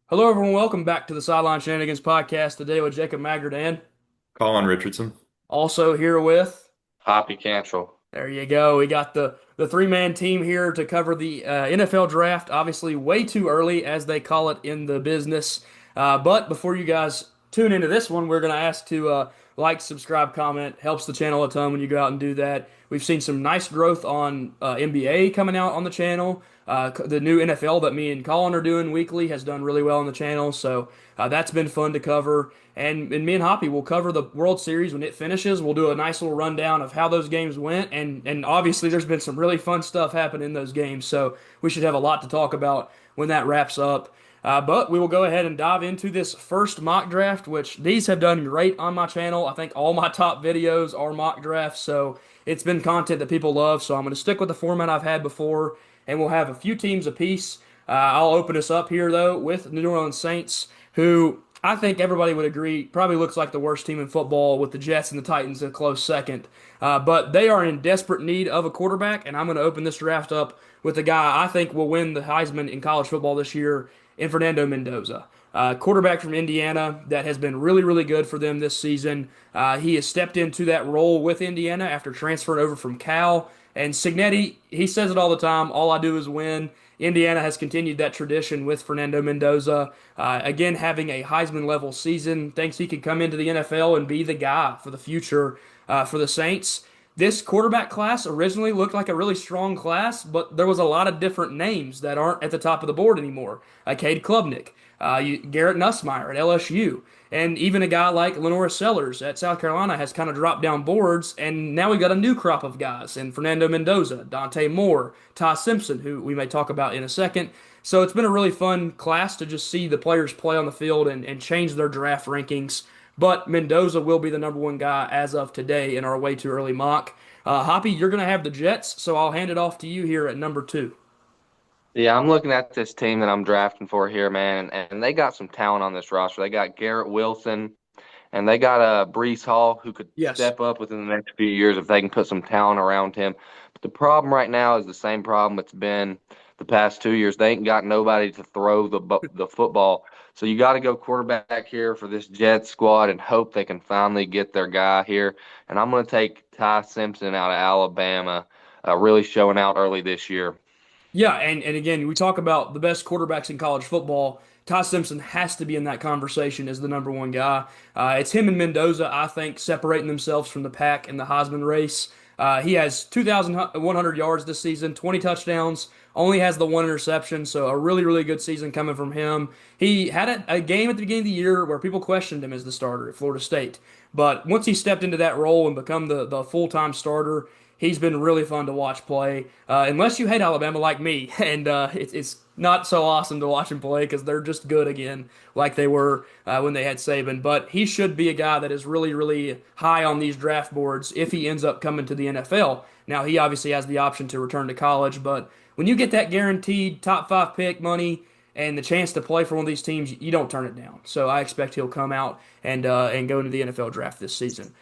Hello, everyone. Welcome back to the Sideline Shenanigans podcast today with Jacob Magrudan. Colin Richardson. Also here with, Hoppy Cantrell. there you go. We got the three-man team here to cover the NFL draft. Obviously, way too early, as they call it in the business. But before you guys tune into this one, we're going to ask to like, subscribe, comment. Helps the channel a ton when you go out and do that. We've seen some nice growth on NBA coming out on the channel. The new NFL that me and Colin are doing weekly has done really well on the channel, so that's been fun to cover. And me and Hoppy will cover the World Series when it finishes. We'll do a nice little rundown of how those games went, and obviously there's been some really fun stuff happen in those games, so we should have a lot to talk about when that wraps up. But we will go ahead and dive into this first mock draft, which these have done great on my channel. I think all my top videos are mock drafts, so it's been content that people love. So I'm going to stick with the format I've had before, and we'll have a few teams apiece. I'll open us up here, though, with New Orleans Saints, who I think everybody would agree probably looks like the worst team in football, with the Jets and the Titans a close second. But they are in desperate need of a quarterback, and I'm going to open this draft up with a guy I think will win the Heisman in college football this year in Fernando Mendoza. Quarterback from Indiana that has been really, really good for them this season. He has stepped into that role with Indiana after transferring over from Cal. And Signetti, he says it all the time, all I do is win. Indiana has continued that tradition with Fernando Mendoza. Again, having a Heisman level season, thinks he could come into the NFL and be the guy for the future for the Saints. This quarterback class originally looked like a really strong class, but there was a lot of different names that aren't at the top of the board anymore. Cade Klubnik, Garrett Nussmeier at LSU, and even a guy like Lenora Sellers at South Carolina has kind of dropped down boards, and now we've got a new crop of guys, and Fernando Mendoza, Dante Moore, Ty Simpson, who we may talk about in a second. So it's been a really fun class to just see the players play on the field and change their draft rankings. But Mendoza will be the number one guy as of today in our way too early mock. Hoppy, you're going to have the Jets, so I'll hand it off to you here at number two. Yeah, I'm looking at this team that I'm drafting for here, man, and they got some talent on this roster. They got Garrett Wilson, and they got Brees Hall, who could Yes. step up within the next few years if they can put some talent around him. But the problem right now is the same problem it's been the past 2 years. They ain't got nobody to throw the football. So you got to go quarterback here for this Jets squad and hope they can finally get their guy here. And I'm going to take Ty Simpson out of Alabama, really showing out early this year. Yeah, and again, we talk about the best quarterbacks in college football. Ty Simpson has to be in that conversation as the number one guy. It's him and Mendoza, I think, separating themselves from the pack in the Heisman race. He has 2,100 yards this season, 20 touchdowns, only has the one interception, so a really, really good season coming from him. He had a game at the beginning of the year where people questioned him as the starter at Florida State. But once he stepped into that role and become the full-time starter, he's been really fun to watch play. Unless you hate Alabama like me, and it's not so awesome to watch him play because they're just good again, like they were when they had Saban. But he should be a guy that is really, really high on these draft boards if he ends up coming to the NFL. Now, he obviously has the option to return to college, but when you get that guaranteed top five pick money and the chance to play for one of these teams, you don't turn it down. So I expect he'll come out and go into the NFL draft this season.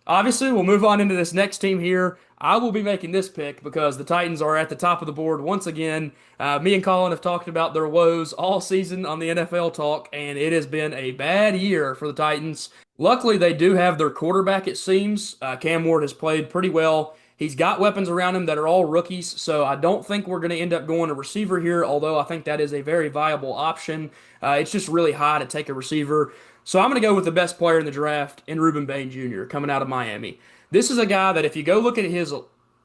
Obviously, we'll move on into this next team here. I will be making this pick because the Titans are at the top of the board once again. Me and Colin have talked about their woes all season on the NFL Talk, and it has been a bad year for the Titans. Luckily, they do have their quarterback, it seems. Cam Ward has played pretty well. He's got weapons around him that are all rookies, so I don't think we're going to end up going a receiver here, although I think that is a very viable option. It's just really high to take a receiver. So I'm going to go with the best player in the draft in Ruben Bain Jr. coming out of Miami. This is a guy that if you go look at his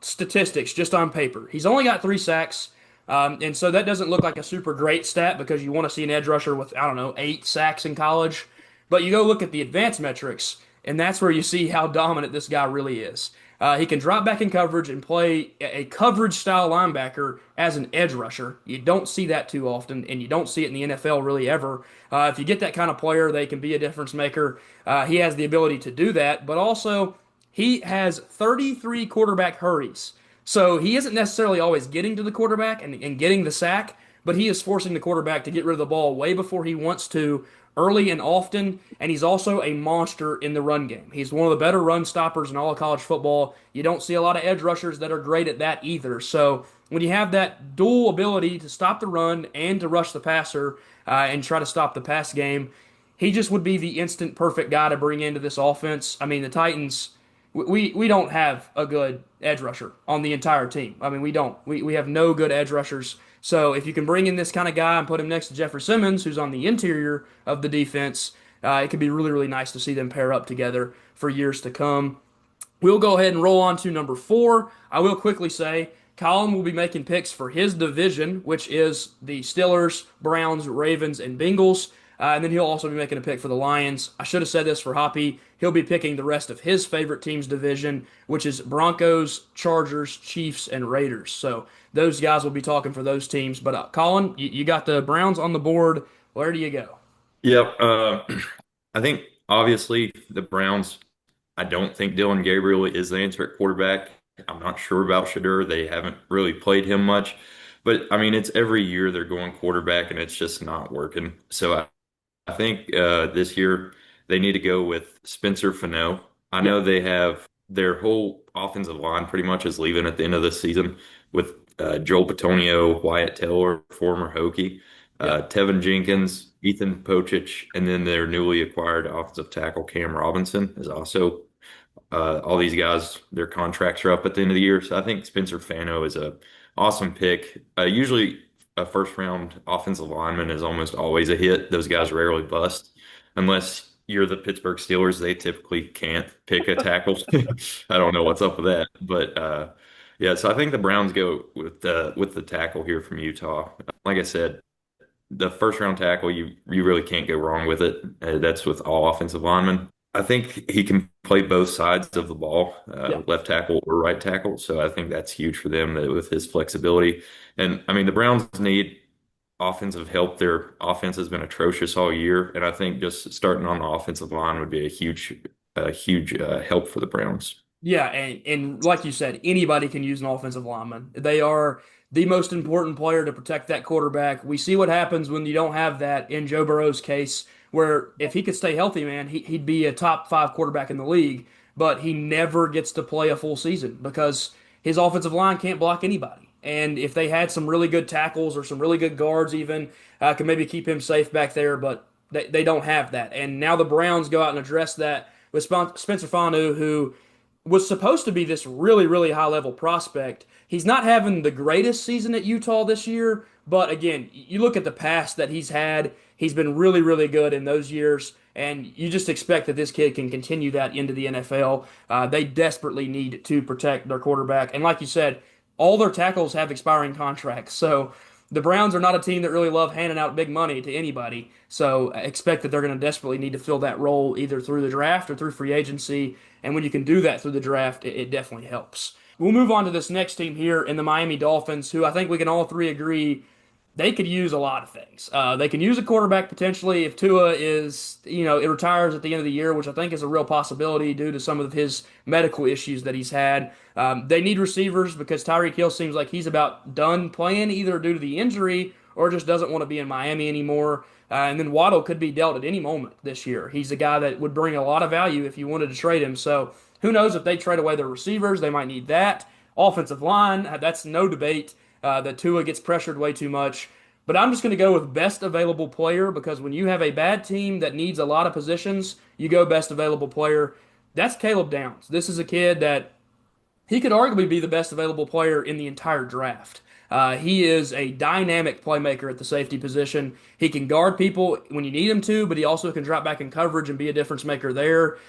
statistics just on paper, he's only got 3 sacks. And so that doesn't look like a super great stat because you want to see an edge rusher with, I don't know, 8 sacks in college. But you go look at the advanced metrics, and that's where you see how dominant this guy really is. He can drop back in coverage and play a coverage style linebacker as an edge rusher. You don't see that too often, and you don't see it in the NFL really ever. If you get that kind of player, they can be a difference maker. He has the ability to do that, but also he has 33 quarterback hurries. So he isn't necessarily always getting to the quarterback and getting the sack, but he is forcing the quarterback to get rid of the ball way before he wants to, early and often, and he's also a monster in the run game. He's one of the better run stoppers in all of college football. You don't see a lot of edge rushers that are great at that either. So when you have that dual ability to stop the run and to rush the passer, and try to stop the pass game. He just would be the instant perfect guy to bring into this offense. I mean, the Titans, we don't have a good edge rusher on the entire team. I mean, we don't. We have no good edge rushers. So if you can bring in this kind of guy and put him next to Jeffrey Simmons, who's on the interior of the defense, it could be really, really nice to see them pair up together for years to come. We'll go ahead and roll on to number four. I will quickly say Colin will be making picks for his division, which is the Steelers, Browns, Ravens, and Bengals. And then he'll also be making a pick for the Lions. I should have said this for Hoppy. He'll be picking the rest of his favorite team's division, which is Broncos, Chargers, Chiefs, and Raiders. So those guys will be talking for those teams. But Colin, you got the Browns on the board. Where do you go? Yep. I think obviously the Browns, I don't think Dylan Gabriel is the answer at quarterback. I'm not sure about Shadur. They haven't really played him much. But I mean, it's every year they're going quarterback and it's just not working. So I think this year they need to go with Spencer Fano. I Yep. know they have their whole offensive line pretty much is leaving at the end of the season with Joel Bitonio, Wyatt Teller, former Hokie, Yep. Tevin Jenkins, Ethan Pocic, and then their newly acquired offensive tackle Cam Robinson is also all these guys, their contracts are up at the end of the year. So I think Spencer Fano is a awesome pick. Usually a first round offensive lineman is almost always a hit. Those guys rarely bust unless you're the Pittsburgh Steelers. They typically can't pick a tackle. I don't know what's up with that, but yeah. So I think the Browns go with the tackle here from Utah. Like I said, the first round tackle, you really can't go wrong with it. That's with all offensive linemen. I think he can play both sides of the ball, Yep. left tackle or right tackle. So I think that's huge for them with his flexibility. And I mean, the Browns need offensive help. Their offense has been atrocious all year, and I think just starting on the offensive line would be a huge help for the Browns. Yeah, and like you said, anybody can use an offensive lineman. They are the most important player to protect that quarterback. We see what happens when you don't have that in Joe Burrow's case, where if he could stay healthy, man, he'd be a top five quarterback in the league, but he never gets to play a full season because his offensive line can't block anybody. And if they had some really good tackles or some really good guards, even could maybe keep him safe back there, but they don't have that. And now the Browns go out and address that with Spencer Fanu, who was supposed to be this really, really high level prospect. He's not having the greatest season at Utah this year, but again, you look at the past that he's had, he's been really, really good in those years, and you just expect that this kid can continue that into the NFL. They desperately need to protect their quarterback. And like you said, all their tackles have expiring contracts. So the Browns are not a team that really love handing out big money to anybody. So expect that they're going to desperately need to fill that role either through the draft or through free agency. And when you can do that through the draft, it definitely helps. We'll move on to this next team here in the Miami Dolphins, who I think we can all three agree they could use a lot of things. They can use a quarterback potentially if Tua is, it retires at the end of the year, which I think is a real possibility due to some of his medical issues that he's had. They need receivers because Tyreek Hill seems like he's about done playing either due to the injury or just doesn't want to be in Miami anymore. And then Waddle could be dealt at any moment this year. He's a guy that would bring a lot of value if you wanted to trade him. So who knows if they trade away their receivers? They might need that. Offensive line, that's no debate that Tua gets pressured way too much. But I'm just going to go with best available player because when you have a bad team that needs a lot of positions, you go best available player. That's Caleb Downs. This is a kid that he could arguably be the best available player in the entire draft. He is a dynamic playmaker at the safety position. He can guard people when you need him to, but he also can drop back in coverage and be a difference maker there.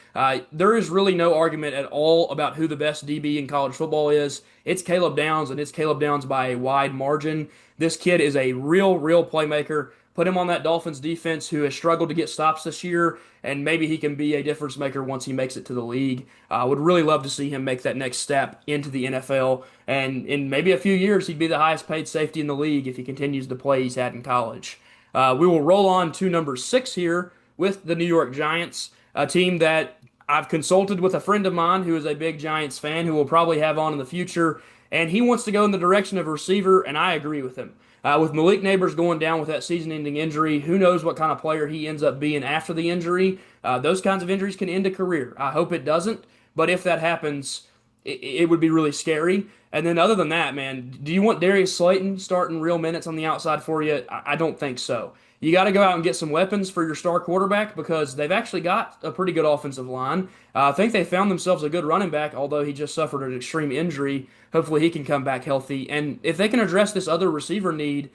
There is really no argument at all about who the best DB in college football is. It's Caleb Downs, and it's Caleb Downs by a wide margin. This kid is a real, real playmaker. Put him on that Dolphins defense who has struggled to get stops this year, and maybe he can be a difference maker once he makes it to the league. I would really love to see him make that next step into the NFL, and in maybe a few years, he'd be the highest paid safety in the league if he continues to play he's had in college. We will roll on to number six here with the New York Giants, a team that I've consulted with a friend of mine who is a big Giants fan who will probably have on in the future, and he wants to go in the direction of receiver, and I agree with him. With Malik Neighbors going down with that season-ending injury, who knows what kind of player he ends up being after the injury? Those kinds of injuries can end a career. I hope it doesn't, but if that happens, it would be really scary. And then other than that, man, do you want Darius Slayton starting real minutes on the outside for you? I don't think so. you got to go out and get some weapons for your star quarterback because they've actually got a pretty good offensive line. I think they found themselves a good running back, although he just suffered an extreme injury. Hopefully, he can come back healthy. And if they can address this other receiver need,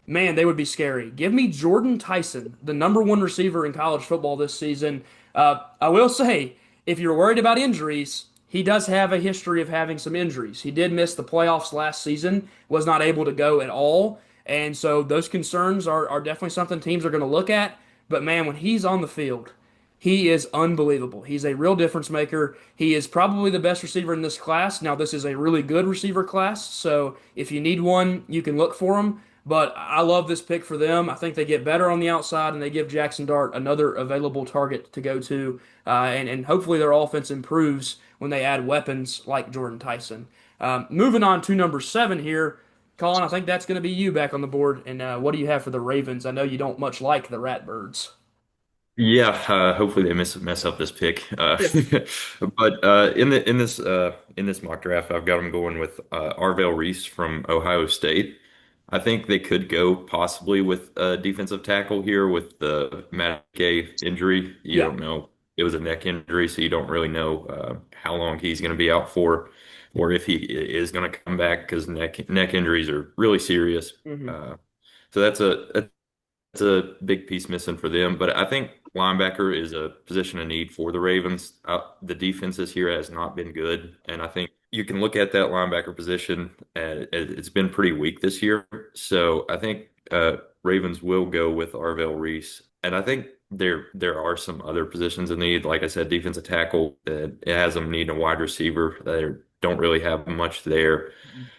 man, they would be scary. Give me Jordan Tyson, the number one receiver in college football this season. I will say, if you're worried about injuries, he does have a history of having some injuries. He did miss the playoffs last season, was not able to go at all. And so those concerns are definitely something teams are going to look at. But man, when he's on the field, he is unbelievable. He's a real difference maker. He is probably the best receiver in this class. Now, this is a really good receiver class, so if you need one, you can look for him. But I love this pick for them. I think they get better on the outside, and they give Jackson Dart another available target to go to. And hopefully their offense improves when they add weapons like Jordan Tyson. Moving on to number 7 here. Colin, I think that's going to be you back on the board. And what do you have for the Ravens? I know you don't much like the Ratbirds. Yeah, hopefully they mess up this pick. But in this mock draft, I've got them going with Arvell Reese from Ohio State. I think they could go possibly with a defensive tackle here with the Matt Gay injury. You Yeah. don't know. It was a neck injury, so you don't really know how long he's going to be out for, or if he is going to come back because neck injuries are really serious. Hmm. So that's a big piece missing for them. But I think linebacker is a position of need for the Ravens. The defense this year has not been good, and I think you can look at that linebacker position, and it's been pretty weak this year. So I think Ravens will go with Arvell Reese, and I think there are some other positions in need. Like I said, defensive tackle. It has them needing a wide receiver. They don't really have much there.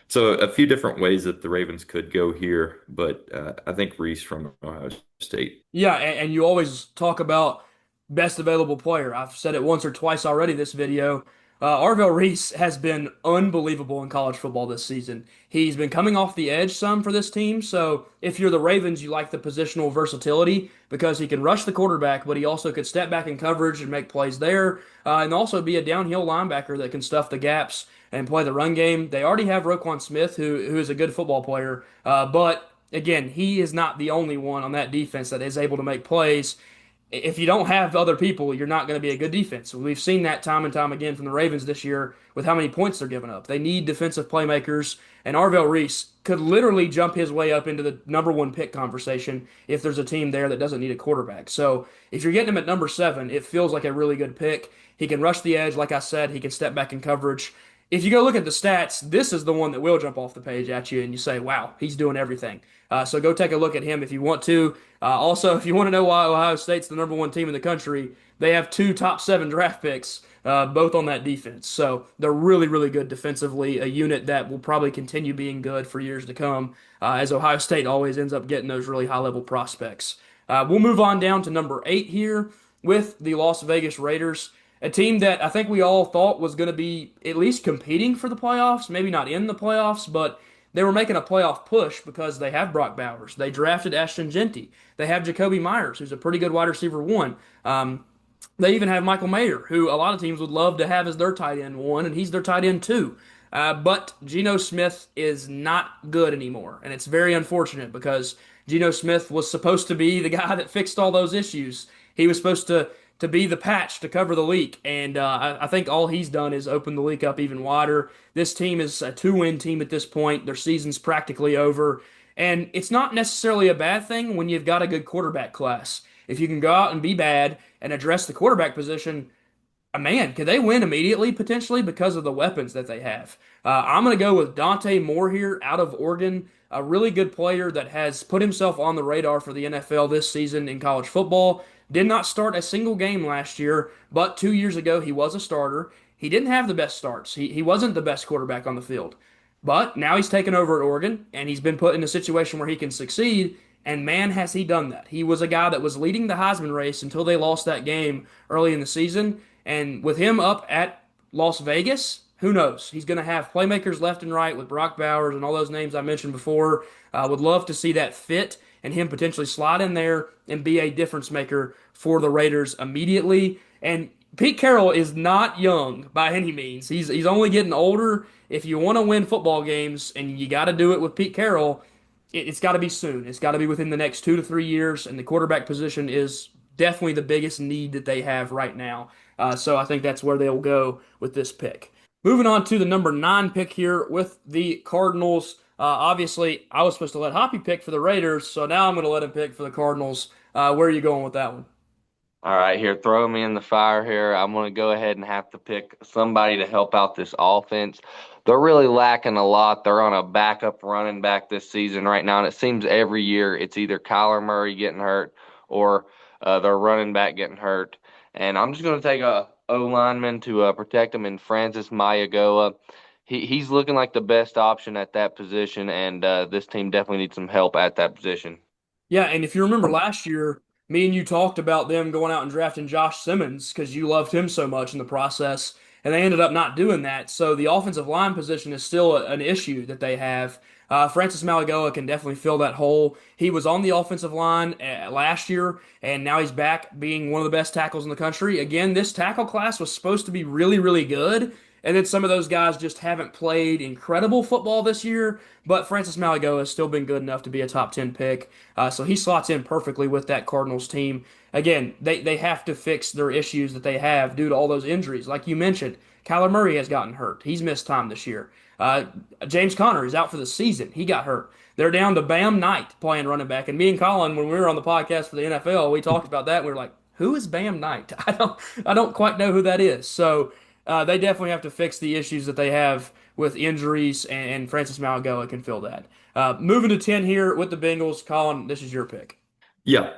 So a few different ways that the Ravens could go here, but I think Reese from Ohio State. Yeah, and you always talk about best available player. I've said it once or twice already this video. Arvell Reese has been unbelievable in college football this season. He's been coming off the edge some for this team. So if you're the Ravens, you like the positional versatility because he can rush the quarterback, but he also could step back in coverage and make plays there, and also be a downhill linebacker that can stuff the gaps and play the run game. They already have Roquan Smith, who is a good football player, but again, he is not the only one on that defense that is able to make plays. If you don't have other people, you're not going to be a good defense. We've seen that time and time again from the Ravens this year with how many points they're giving up. They need defensive playmakers, and Arvell Reese could literally jump his way up into the number one pick conversation if there's a team there that doesn't need a quarterback. So if you're getting him at number 7, it feels like a really good pick. He can rush the edge, like I said, he can step back in coverage. If you go look at the stats, this is the one that will jump off the page at you, and you say, wow, he's doing everything. So go take a look at him if you want to. Also, if you want to know why Ohio State's the number one team in the country, they have 2 top 7 draft picks, both on that defense. So they're really, really good defensively, a unit that will probably continue being good for years to come, as Ohio State always ends up getting those really high level prospects. We'll move on down to number 8 here with the Las Vegas Raiders, a team that I think we all thought was going to be at least competing for the playoffs, maybe not in the playoffs, but they were making a playoff push because they have Brock Bowers. They drafted Ashton Genty. They have Jacoby Myers, who's a pretty good wide receiver one. They even have Michael Mayer, who a lot of teams would love to have as their tight end one, and he's their tight end two. But Geno Smith is not good anymore, and it's very unfortunate because Geno Smith was supposed to be the guy that fixed all those issues. He was supposed to be the patch to cover the leak, and I think all he's done is open the leak up even wider. This team is a 2-win team at this point. Their season's practically over, and it's not necessarily a bad thing when you've got a good quarterback class. If you can go out and be bad and address the quarterback position, man, could they win immediately potentially because of the weapons that they have? I'm going to go with Dante Moore here out of Oregon, a really good player that has put himself on the radar for the NFL this season in college football. Did not start a single game last year, but 2 years ago he was a starter. He didn't have the best starts. He wasn't the best quarterback on the field. But now he's taken over at Oregon, and he's been put in a situation where he can succeed. And man, has he done that. He was a guy that was leading the Heisman race until they lost that game early in the season. And with him up at Las Vegas, who knows? He's going to have playmakers left and right with Brock Bowers and all those names I mentioned before. Would love to see that fit and him potentially slide in there and be a difference maker for the Raiders immediately. And Pete Carroll is not young by any means. He's only getting older. If you want to win football games and you got to do it with Pete Carroll, it's got to be soon. It's got to be within the next 2 to 3 years, and the quarterback position is definitely the biggest need that they have right now. So I think that's where they'll go with this pick. Moving on to the number 9 pick here with the Cardinals. Obviously, I was supposed to let Hoppy pick for the Raiders, so now I'm going to let him pick for the Cardinals. Where are you going with that one? All right, here, throw me in the fire here. I'm going to go ahead and have to pick somebody to help out this offense. They're really lacking a lot. They're on a backup running back this season right now, and it seems every year it's either Kyler Murray getting hurt or their running back getting hurt. And I'm just going to take a O lineman to protect him in Francis Mayagoa. He's looking like the best option at that position, and this team definitely needs some help at that position. Yeah, and if you remember last year, me and you talked about them going out and drafting Josh Simmons because you loved him so much in the process, and they ended up not doing that. So the offensive line position is still an issue that they have. Francis Malagoa can definitely fill that hole. He was on the offensive line last year, and now he's back being one of the best tackles in the country. Again, this tackle class was supposed to be really, really good. And then some of those guys just haven't played incredible football this year, but Francis Malagoa has still been good enough to be a top 10 pick. So he slots in perfectly with that Cardinals team. Again, they have to fix their issues that they have due to all those injuries. Like you mentioned, Kyler Murray has gotten hurt. He's missed time this year. Uh, James Conner is out for the season. He got hurt. They're down to Bam Knight playing running back. And me and Colin, when we were on the podcast for the NFL, we talked about that. We were like, who is Bam Knight? I don't quite know who that is. So they definitely have to fix the issues that they have with injuries, and Francis Mauigoa can fill that. Moving to 10 here with the Bengals. Colin, this is your pick. Yeah.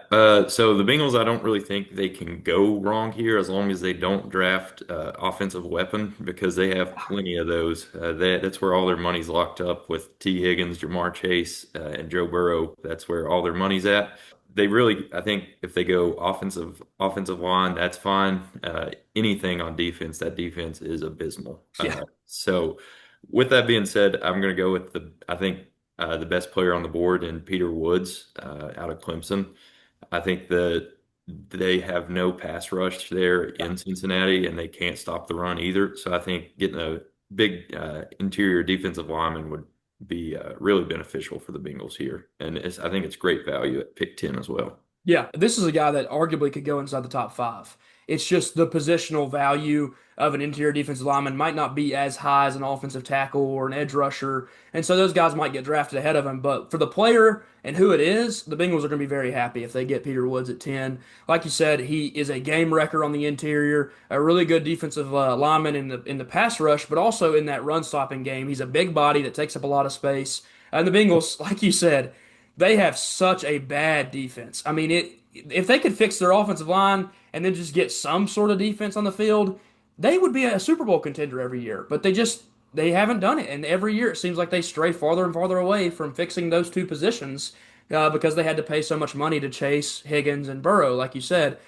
So the Bengals, I don't really think they can go wrong here as long as they don't draft offensive weapon because they have plenty of those. That's where all their money's locked up with T. Higgins, Jamar Chase, and Joe Burrow. That's where all their money's at. They really, I think, if they go offensive line, that's fine. Anything on defense, that defense is abysmal. Yeah. So with that being said, I'm going to go with I think the best player on the board in Peter Woods out of Clemson. I think that they have no pass rush there in Cincinnati, and they can't stop the run either. So I think getting a big interior defensive lineman would be really beneficial for the Bengals here. And I think it's great value at pick 10 as well. Yeah, this is a guy that arguably could go inside the top five. It's just the positional value of an interior defensive lineman might not be as high as an offensive tackle or an edge rusher. And so those guys might get drafted ahead of him. But for the player and who it is, the Bengals are going to be very happy if they get Peter Woods at 10. Like you said, he is a game wrecker on the interior, a really good defensive lineman in the pass rush, but also in that run stopping game. He's a big body that takes up a lot of space. And the Bengals, like you said, they have such a bad defense. I mean, if they could fix their offensive line and then just get some sort of defense on the field, they would be a Super Bowl contender every year. But they haven't done it, and every year it seems like they stray farther and farther away from fixing those two positions because they had to pay so much money to chase Higgins and Burrow, like you said.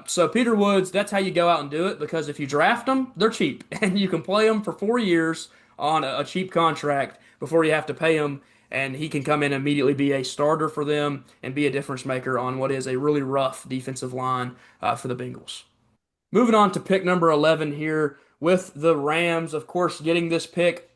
So Peter Woods, that's how you go out and do it because if you draft them, they're cheap, and you can play them for 4 years on a cheap contract before you have to pay them, and he can come in and immediately be a starter for them and be a difference maker on what is a really rough defensive line for the Bengals. Moving on to pick number 11 here with the Rams, of course, getting this pick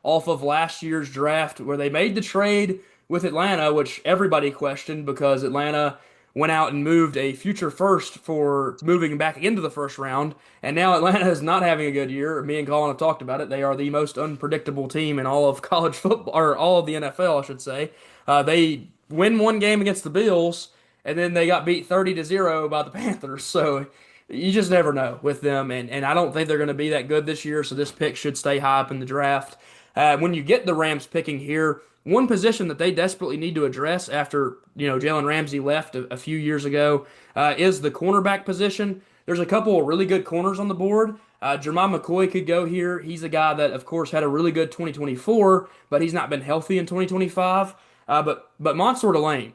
off of last year's draft where they made the trade with Atlanta, which everybody questioned because Atlanta went out and moved a future first for moving back into the first round. And now Atlanta is not having a good year. Me and Colin have talked about it. They are the most unpredictable team in all of college football, or all of the NFL, I should say. They win one game against the Bills, and then they got beat 30-0 by the Panthers. So you just never know with them. And I don't think they're going to be that good this year. So this pick should stay high up in the draft. When you get the Rams picking here, one position that they desperately need to address after Jalen Ramsey left a few years ago is the cornerback position. There's a couple of really good corners on the board. Jermon McCoy could go here. He's a guy that, of course, had a really good 2024, but he's not been healthy in 2025. But Mansour Delane,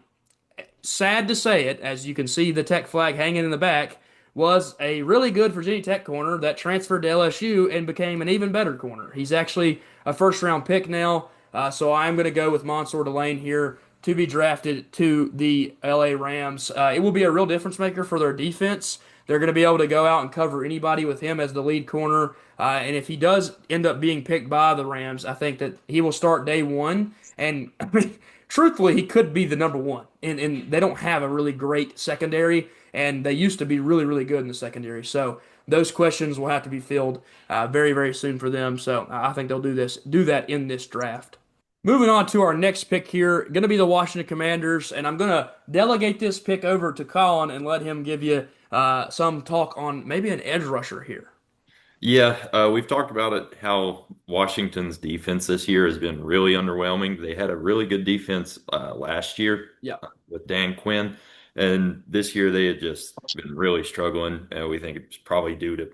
sad to say it, as you can see the Tech flag hanging in the back, was a really good Virginia Tech corner that transferred to LSU and became an even better corner. He's actually a first-round pick now. So I'm going to go with Mansour Delane here to be drafted to the LA Rams. It will be a real difference maker for their defense. They're going to be able to go out and cover anybody with him as the lead corner. And if he does end up being picked by the Rams, I think that he will start day one. And I mean, truthfully, he could be the number one. And they don't have a really great secondary, and they used to be really, really good in the secondary. So those questions will have to be filled very, very soon for them. So I think they'll do that in this draft. Moving on to our next pick here, going to be the Washington Commanders, and I'm going to delegate this pick over to Colin and let him give you some talk on maybe an edge rusher here. Yeah, we've talked about it how Washington's defense this year has been really underwhelming. They had a really good defense last year Yeah. with Dan Quinn, and this year they had just been really struggling. We think it's probably due to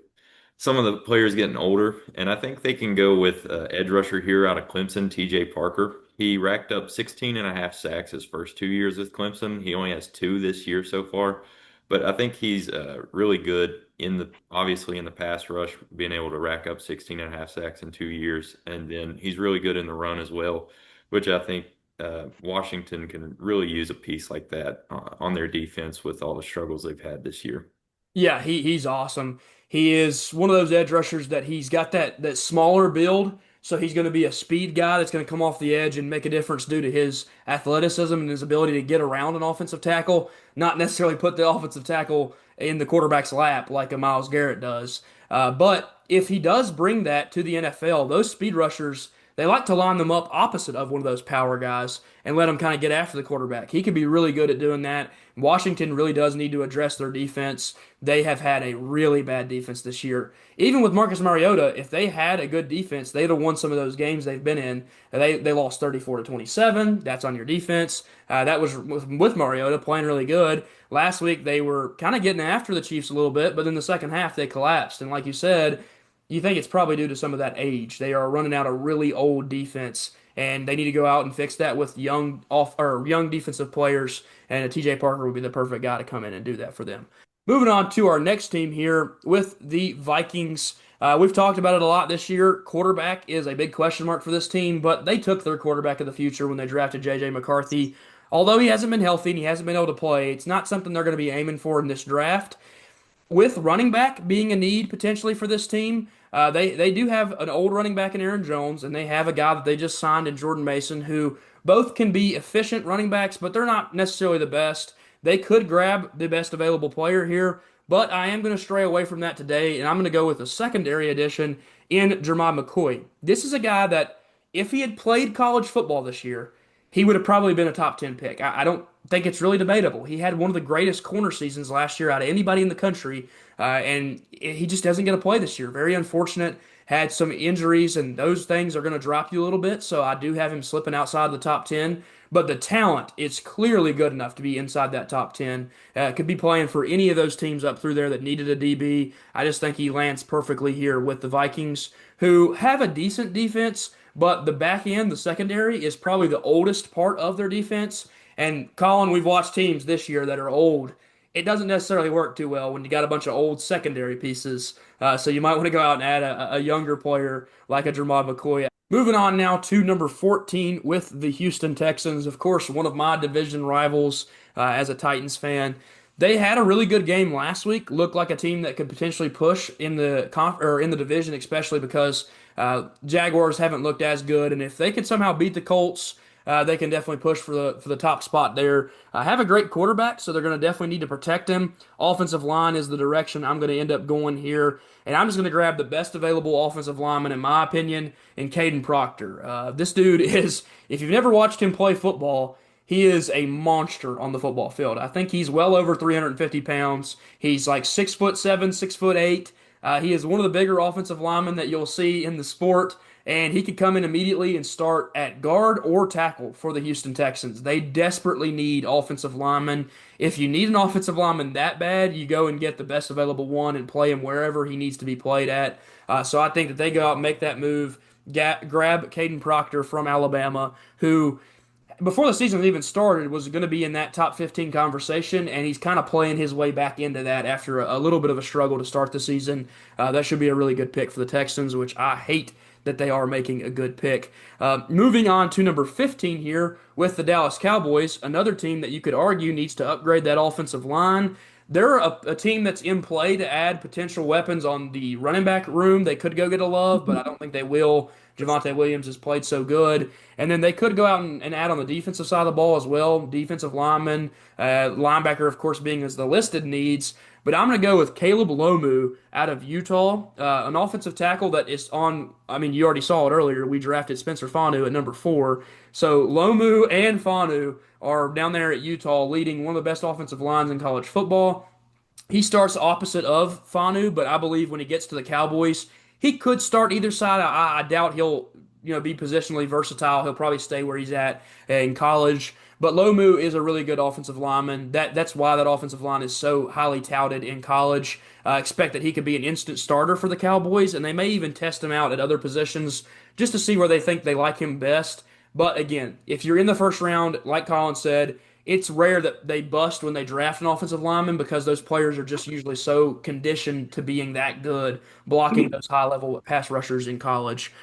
some of the players getting older, and I think they can go with edge rusher here out of Clemson, TJ Parker. He racked up 16 and a half sacks his first 2 years with Clemson. He only has two this year so far. But I think he's really good in the obviously in the pass rush, being able to rack up 16 and a half sacks in 2 years. And then he's really good in the run as well, which I think Washington can really use a piece like that on their defense with all the struggles they've had this year. Yeah, he's awesome. He is one of those edge rushers that he's got that smaller build, so he's going to be a speed guy that's going to come off the edge and make a difference due to his athleticism and his ability to get around an offensive tackle, not necessarily put the offensive tackle in the quarterback's lap like a Myles Garrett does. But if he does bring that to the NFL, those speed rushers, they like to line them up opposite of one of those power guys and let him kind of get after the quarterback. He could be really good at doing that. Washington really does need to address their defense. They have had a really bad defense this year. Even with Marcus Mariota, if they had a good defense, they'd have won some of those games they've been in. They lost 34 to 27. That's on your defense. That was with Mariota playing really good. Last week they were kind of getting after the Chiefs a little bit, but in the second half they collapsed. And like you said, you think it's probably due to some of that age. They are running out a really old defense, and they need to go out and fix that with young defensive players. And TJ Parker would be the perfect guy to come in and do that for them. Moving on to our next team here with the Vikings. We've talked about it a lot this year. Quarterback is a big question mark for this team, but they took their quarterback of the future when they drafted J.J. McCarthy. Although he hasn't been healthy and he hasn't been able to play, it's not something they're going to be aiming for in this draft. With running back being a need potentially for this team, they do have an old running back in Aaron Jones, and they have a guy that they just signed in Jordan Mason, who both can be efficient running backs, but they're not necessarily the best. They could grab the best available player here, but I am going to stray away from that today, and I'm going to go with a secondary addition in Jermod McCoy. This is a guy that, if he had played college football this year, he would have probably been a top 10 pick. I don't think it's really debatable. He had one of the greatest corner seasons last year out of anybody in the country, and he just doesn't get to play this year. Very unfortunate. Had some injuries, and those things are going to drop you a little bit, so I do have him slipping outside the top 10. But the talent is clearly good enough to be inside that top 10. Could be playing for any of those teams up through there that needed a DB. I just think he lands perfectly here with the Vikings, who have a decent defense, but the back end, the secondary, is probably the oldest part of their defense. And Colin, we've watched teams this year that are old. It doesn't necessarily work too well when you got a bunch of old secondary pieces. So you might want to go out and add a younger player like a Jermod McCoy. Moving on now to number 14 with the Houston Texans. Of course, one of my division rivals as a Titans fan. They had a really good game last week. Looked like a team that could potentially push in the in the division, especially because Jaguars haven't looked as good. And if they can somehow beat the Colts, they can definitely push for the top spot there. Have a great quarterback, so they're going to definitely need to protect him. Offensive line is the direction I'm going to end up going here, and I'm just going to grab the best available offensive lineman, in my opinion, in Caden Proctor. This dude is, if you've never watched him play football, he is a monster on the football field. I think he's well over 350 pounds. He's like 6'7", 6'8". He is one of the bigger offensive linemen that you'll see in the sport, and he could come in immediately and start at guard or tackle for the Houston Texans. They desperately need offensive linemen. If you need an offensive lineman that bad, you go and get the best available one and play him wherever he needs to be played at. So I think that they go out and make that move, grab Caden Proctor from Alabama, who before the season even started, was going to be in that top 15 conversation, and he's kind of playing his way back into that after a little bit of a struggle to start the season. That should be a really good pick for the Texans, which I hate that they are making a good pick. Moving on to number 15 here with the Dallas Cowboys, another team that you could argue needs to upgrade that offensive line. they're a team that's in play to add potential weapons on the running back room. They could go get a Love, but I don't think they will. Javonte Williams has played so good. And then they could go out and add on the defensive side of the ball as well. Defensive lineman, linebacker, of course, being as the listed needs. But I'm going to go with Caleb Lomu out of Utah, an offensive tackle that is on. I mean, you already saw it earlier. We drafted Spencer Fanu at number 4. So Lomu and Fanu are down there at Utah leading one of the best offensive lines in college football. He starts opposite of Fanu, but I believe when he gets to the Cowboys, he could start either side. I doubt he'll be positionally versatile. He'll probably stay where he's at in college. But Lomu is a really good offensive lineman. That's why that offensive line is so highly touted in college. Expect that he could be an instant starter for the Cowboys, and they may even test him out at other positions just to see where they think they like him best. But again, if you're in the first round, like Colin said, it's rare that they bust when they draft an offensive lineman because those players are just usually so conditioned to being that good, blocking those high level pass rushers in college.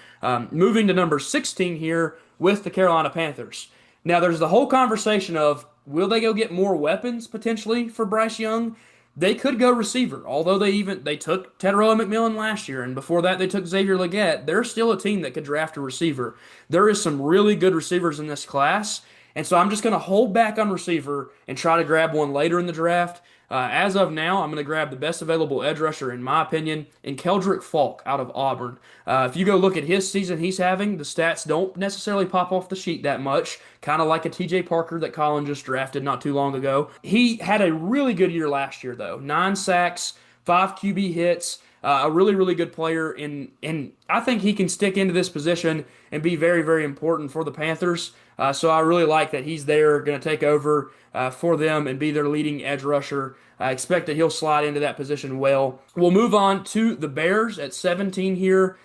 Moving to number 16 here with the Carolina Panthers. Now, there's the whole conversation of will they go get more weapons potentially for Bryce Young? They could go receiver, although they took Tedroa McMillan last year, and before that they took Xavier Legette. They're still a team that could draft a receiver. There is some really good receivers in this class, and so I'm just going to hold back on receiver and try to grab one later in the draft. As of now, I'm going to grab the best available edge rusher, in my opinion, in Keldrick Falk out of Auburn. If you go look at his season he's having, the stats don't necessarily pop off the sheet that much, kind of like a TJ Parker that Colin just drafted not too long ago. He had a really good year last year, though. 9 sacks, 5 QB hits, a really, really good player, and I think he can stick into this position and be very, very important for the Panthers. So I really like that he's there, going to take over for them and be their leading edge rusher. I expect that he'll slide into that position well. We'll move on to the Bears at 17 here,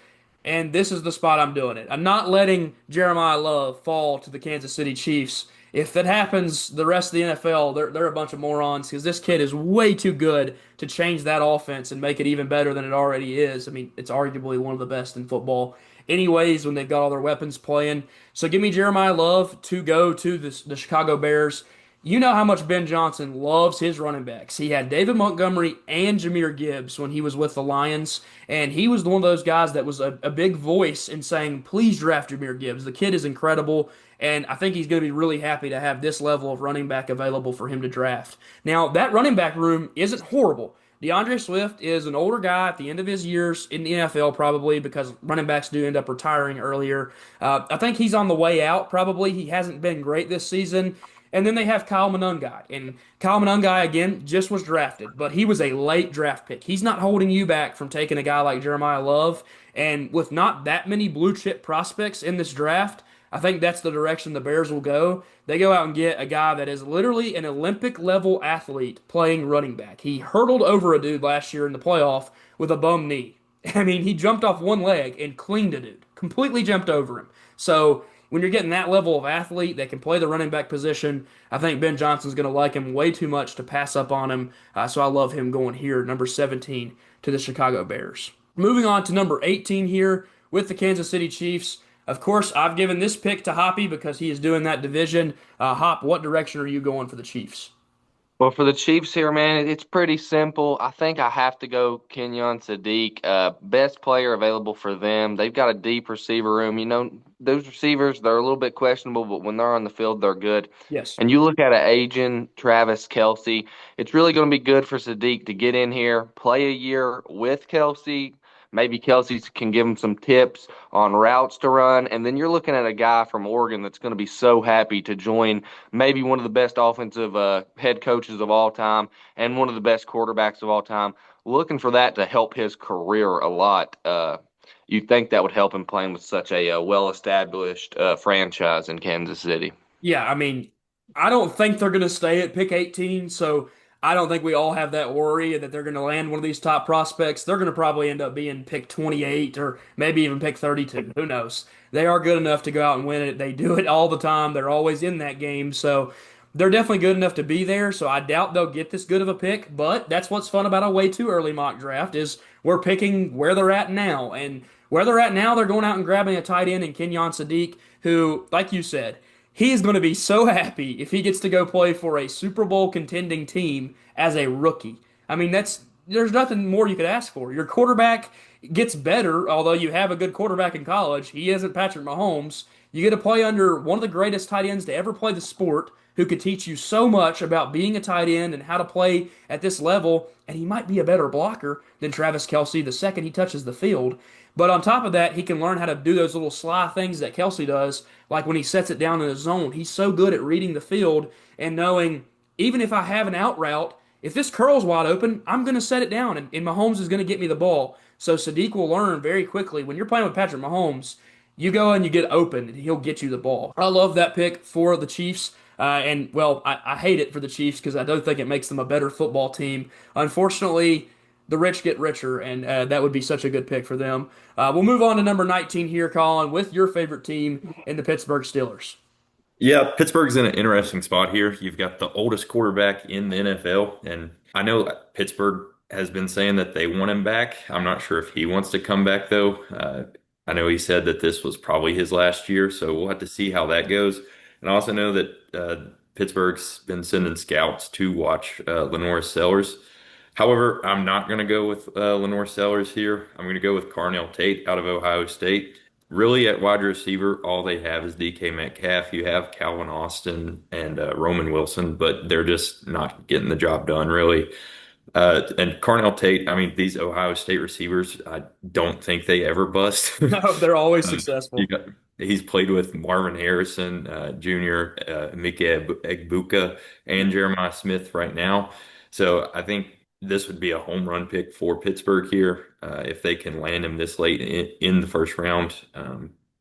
and this is the spot I'm doing it. I'm not letting Jeremiah Love fall to the Kansas City Chiefs. If that happens, the rest of the NFL, they're a bunch of morons because this kid is way too good to change that offense and make it even better than it already is. I mean, it's arguably one of the best in football anyways when they've got all their weapons playing. So give me Jeremiah Love to go to the Chicago Bears. You know how much Ben Johnson loves his running backs. He had David Montgomery and Jahmyr Gibbs when he was with the Lions, and he was one of those guys that was a big voice in saying, please draft Jahmyr Gibbs. The kid is incredible, and I think he's going to be really happy to have this level of running back available for him to draft. Now, that running back room isn't horrible. DeAndre Swift is an older guy at the end of his years in the NFL, probably because running backs do end up retiring earlier. I think he's on the way out, probably. He hasn't been great this season. And then they have Kyle Monangai. And Kyle Monangai, again, just was drafted, but he was a late draft pick. He's not holding you back from taking a guy like Jeremiah Love. And with not that many blue chip prospects in this draft, I think that's the direction the Bears will go. They go out and get a guy that is literally an Olympic level athlete playing running back. He hurdled over a dude last year in the playoff with a bum knee. I mean, he jumped off one leg and cleaned a dude, completely jumped over him. So when you're getting that level of athlete that can play the running back position, I think Ben Johnson's going to like him way too much to pass up on him. So I love him going here, number 17, to the Chicago Bears. Moving on to number 18 here with the Kansas City Chiefs. Of course, I've given this pick to Hoppy because he is doing that division. Hop, what direction are you going for the Chiefs? Well, for the Chiefs here, man, it's pretty simple. I think I have to go Kenyon Sadiq, best player available for them. They've got a deep receiver room. You know, those receivers, they're a little bit questionable, but when they're on the field, they're good. Yes. And you look at an aging Travis Kelce, it's really going to be good for Sadiq to get in here, play a year with Kelce. Maybe Kelce can give him some tips on routes to run. And then you're looking at a guy from Oregon that's going to be so happy to join maybe one of the best offensive head coaches of all time and one of the best quarterbacks of all time. Looking for that to help his career a lot. You'd think that would help him playing with such a well-established franchise in Kansas City. Yeah, I mean, I don't think they're going to stay at pick 18, so I don't think we all have that worry that they're going to land one of these top prospects. They're going to probably end up being pick 28 or maybe even pick 32. Who knows? They are good enough to go out and win it. They do it all the time. They're always in that game. So they're definitely good enough to be there. So I doubt they'll get this good of a pick. But that's what's fun about a way too early mock draft is we're picking where they're at now. And where they're at now, they're going out and grabbing a tight end in Kenyon Sadiq, who, like you said, He is going to be so happy if he gets to go play for a Super Bowl contending team as a rookie. I mean, there's nothing more you could ask for. Your quarterback gets better, although you have a good quarterback in college. He isn't Patrick Mahomes. You get to play under one of the greatest tight ends to ever play the sport, who could teach you so much about being a tight end and how to play at this level. And he might be a better blocker than Travis Kelce the second he touches the field. But on top of that, he can learn how to do those little sly things that Kelce does, like when he sets it down in the zone. He's so good at reading the field and knowing, even if I have an out route, if this curl's wide open, I'm going to set it down, and Mahomes is going to get me the ball. So Sadiq will learn very quickly. When you're playing with Patrick Mahomes, you go and you get open, and he'll get you the ball. I love that pick for the Chiefs. And well, I hate it for the Chiefs because I don't think it makes them a better football team. Unfortunately, the rich get richer, and that would be such a good pick for them. We'll move on to number 19 here, Colin, with your favorite team in the Pittsburgh Steelers. Yeah, Pittsburgh's in an interesting spot here. You've got the oldest quarterback in the NFL, and I know Pittsburgh has been saying that they want him back. I'm not sure if he wants to come back though. I know he said that this was probably his last year, so we'll have to see how that goes. And I also know that Pittsburgh's been sending scouts to watch Lenore Sellers. However, I'm not going to go with Lenore Sellers here. I'm going to go with Carnell Tate out of Ohio State. Really, at wide receiver, all they have is DK Metcalf. You have Calvin Austin and Roman Wilson, but they're just not getting the job done, really. And Carnell Tate, I mean, these Ohio State receivers, I don't think they ever bust. No, they're always You successful. got, he's played with Marvin Harrison Jr., Mika Egbuka, and Jeremiah Smith right now. So I think this would be a home run pick for Pittsburgh here if they can land him this late in the first round.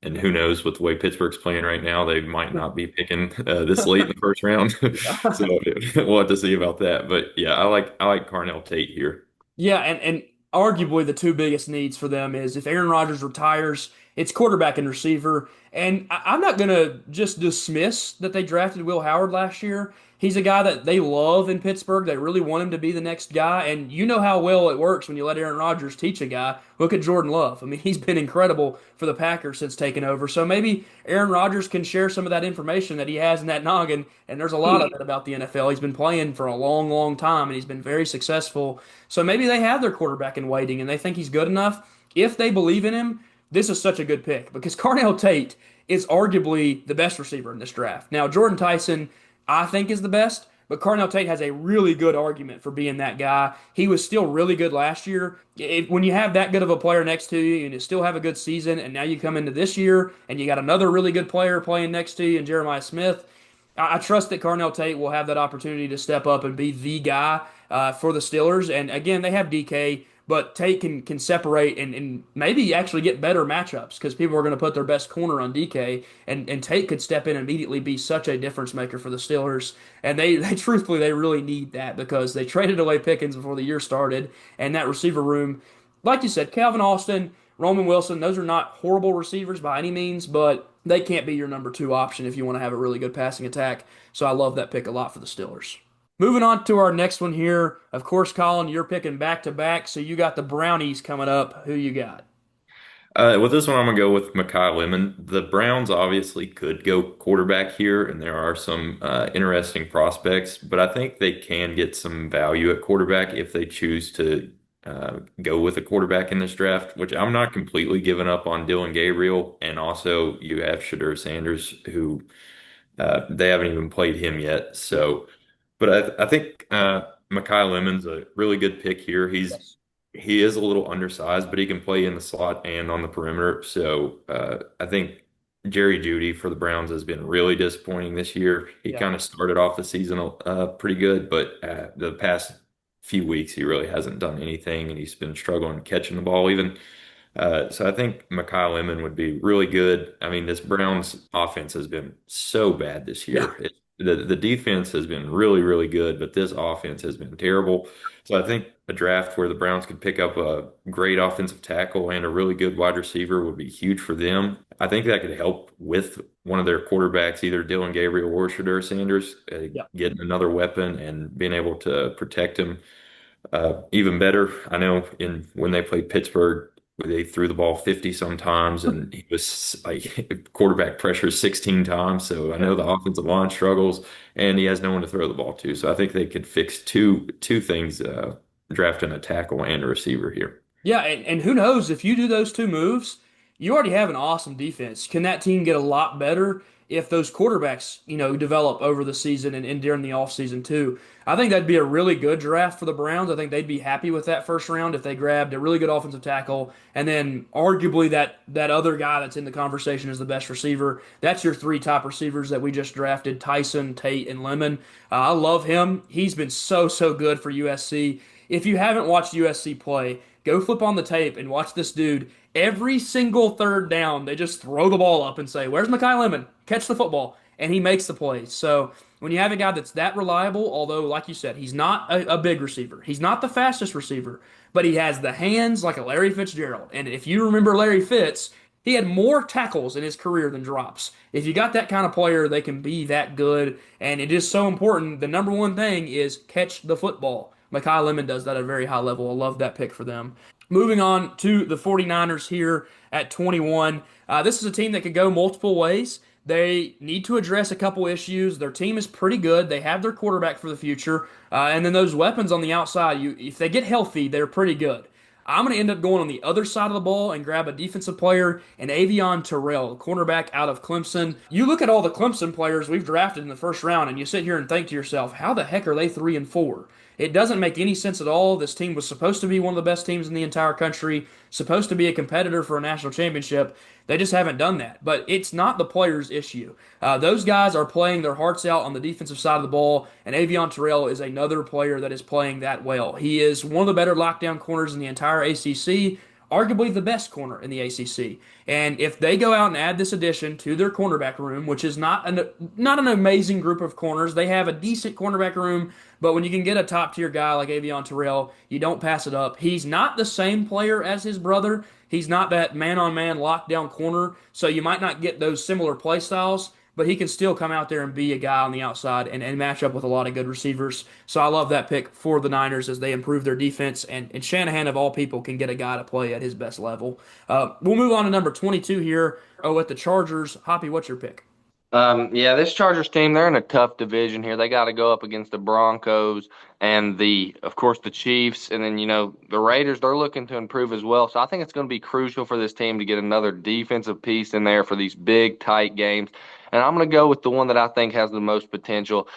And who knows, with the way Pittsburgh's playing right now, they might not be picking this late in the first round. So we'll have to see about that. But yeah, I like Carnell Tate here. Yeah, and arguably the two biggest needs for them is if Aaron Rodgers retires, it's quarterback and receiver. And I'm not going to just dismiss that they drafted Will Howard last year. He's a guy that they love in Pittsburgh. They really want him to be the next guy. And you know how well it works when you let Aaron Rodgers teach a guy. Look at Jordan Love. I mean, he's been incredible for the Packers since taking over. So maybe Aaron Rodgers can share some of that information that he has in that noggin. And there's a lot of it about the NFL. He's been playing for a long, long time, and he's been very successful. So maybe they have their quarterback in waiting and they think he's good enough. If they believe in him, this is such a good pick because Carnell Tate is arguably the best receiver in this draft. Now, Jordan Tyson, I think, is the best, but Carnell Tate has a really good argument for being that guy. He was still really good last year. When you have that good of a player next to you and you still have a good season, and now you come into this year and you got another really good player playing next to you in Jeremiah Smith, I trust that Carnell Tate will have that opportunity to step up and be the guy for the Steelers. And again, they have DK, but Tate can separate and maybe actually get better matchups because people are going to put their best corner on DK, and Tate could step in and immediately be such a difference maker for the Steelers. And they truthfully, they really need that because they traded away Pickens before the year started, and that receiver room, like you said, Calvin Austin, Roman Wilson, those are not horrible receivers by any means, but they can't be your number two option if you want to have a really good passing attack. So I love that pick a lot for the Steelers. Moving on to our next one here. Of course, Colin, you're picking back to back, so you got the Brownies coming up. Who you got? With this one, I'm gonna go with Mekhi Lemon. The Browns obviously could go quarterback here, and there are some interesting prospects, but I think they can get some value at quarterback if they choose to go with a quarterback in this draft, which I'm not completely giving up on Dylan Gabriel. And also, you have Shadur Sanders, who they haven't even played him yet. So, but I think Mekhi Lemon's a really good pick here. Yes. He is a little undersized, but he can play in the slot and on the perimeter. So I think Jerry Jeudy for the Browns has been really disappointing this year. He Yeah. kind of started off the season pretty good, but the past few weeks he really hasn't done anything, and he's been struggling catching the ball even. So I think Mekhi Lemon would be really good. I mean, this Browns offense has been so bad this Yeah. year. The defense has been really, really good, but this offense has been terrible. So I think a draft where the Browns could pick up a great offensive tackle and a really good wide receiver would be huge for them. I think that could help with one of their quarterbacks, either Dylan Gabriel or Shadur Sanders, Yeah. getting another weapon and being able to protect him even better. I know in when they played Pittsburgh, They threw the ball 50 sometimes, and he was like quarterback pressure 16 times. So I know the offensive line struggles, and he has no one to throw the ball to. So I think they could fix two things, drafting a tackle and a receiver here. Yeah, and who knows if you do those two moves, you already have an awesome defense. Can that team get a lot better if those quarterbacks, develop over the season and during the offseason too? I think that'd be a really good draft for the Browns. I think they'd be happy with that first round if they grabbed a really good offensive tackle and then arguably that other guy that's in the conversation is the best receiver. That's your three top receivers that we just drafted, Tyson, Tate, and Lemon. I love him. He's been so good for USC. If you haven't watched USC play, go flip on the tape and watch this dude. Every single third down, they just throw the ball up and say, "Where's Makai Lemon? Catch the football." And he makes the plays. So when you have a guy that's that reliable, although, like you said, he's not a big receiver, he's not the fastest receiver, but he has the hands like a Larry Fitzgerald. And if you remember Larry Fitz, he had more tackles in his career than drops. If you got that kind of player, they can be that good. And it is so important. The number one thing is catch the football. Makai Lemon does that at a very high level. I love that pick for them. Moving on to the 49ers here at 21. This is a team that could go multiple ways. They need to address a couple issues. Their team is pretty good. They have their quarterback for the future. And then those weapons on the outside, if they get healthy, they're pretty good. I'm going to end up going on the other side of the ball and grab a defensive player, and Avion Terrell, cornerback out of Clemson. You look at all the Clemson players we've drafted in the first round, and you sit here and think to yourself, how the heck are they 3-4? It doesn't make any sense at all. This team was supposed to be one of the best teams in the entire country, supposed to be a competitor for a national championship. They just haven't done that. But it's not the players' issue. Those guys are playing their hearts out on the defensive side of the ball, and Avion Terrell is another player that is playing that well. He is one of the better lockdown corners in the entire ACC, arguably the best corner in the ACC. And if they go out and add this addition to their cornerback room, which is not an amazing group of corners, they have a decent cornerback room, but when you can get a top tier guy like Avion Terrell, you don't pass it up. He's not the same player as his brother. He's not that man on man lockdown corner, so you might not get those similar play styles, but he can still come out there and be a guy on the outside and match up with a lot of good receivers. So I love that pick for the Niners as they improve their defense. And Shanahan, of all people, can get a guy to play at his best level. We'll move on to number 22 here. Oh, at the Chargers. Hoppy, what's your pick? Yeah, this Chargers team, they're in a tough division here. They got to go up against the Broncos and of course, the Chiefs. And then, the Raiders, they're looking to improve as well. So I think it's going to be crucial for this team to get another defensive piece in there for these big, tight games. And I'm going to go with the one that I think has the most potential.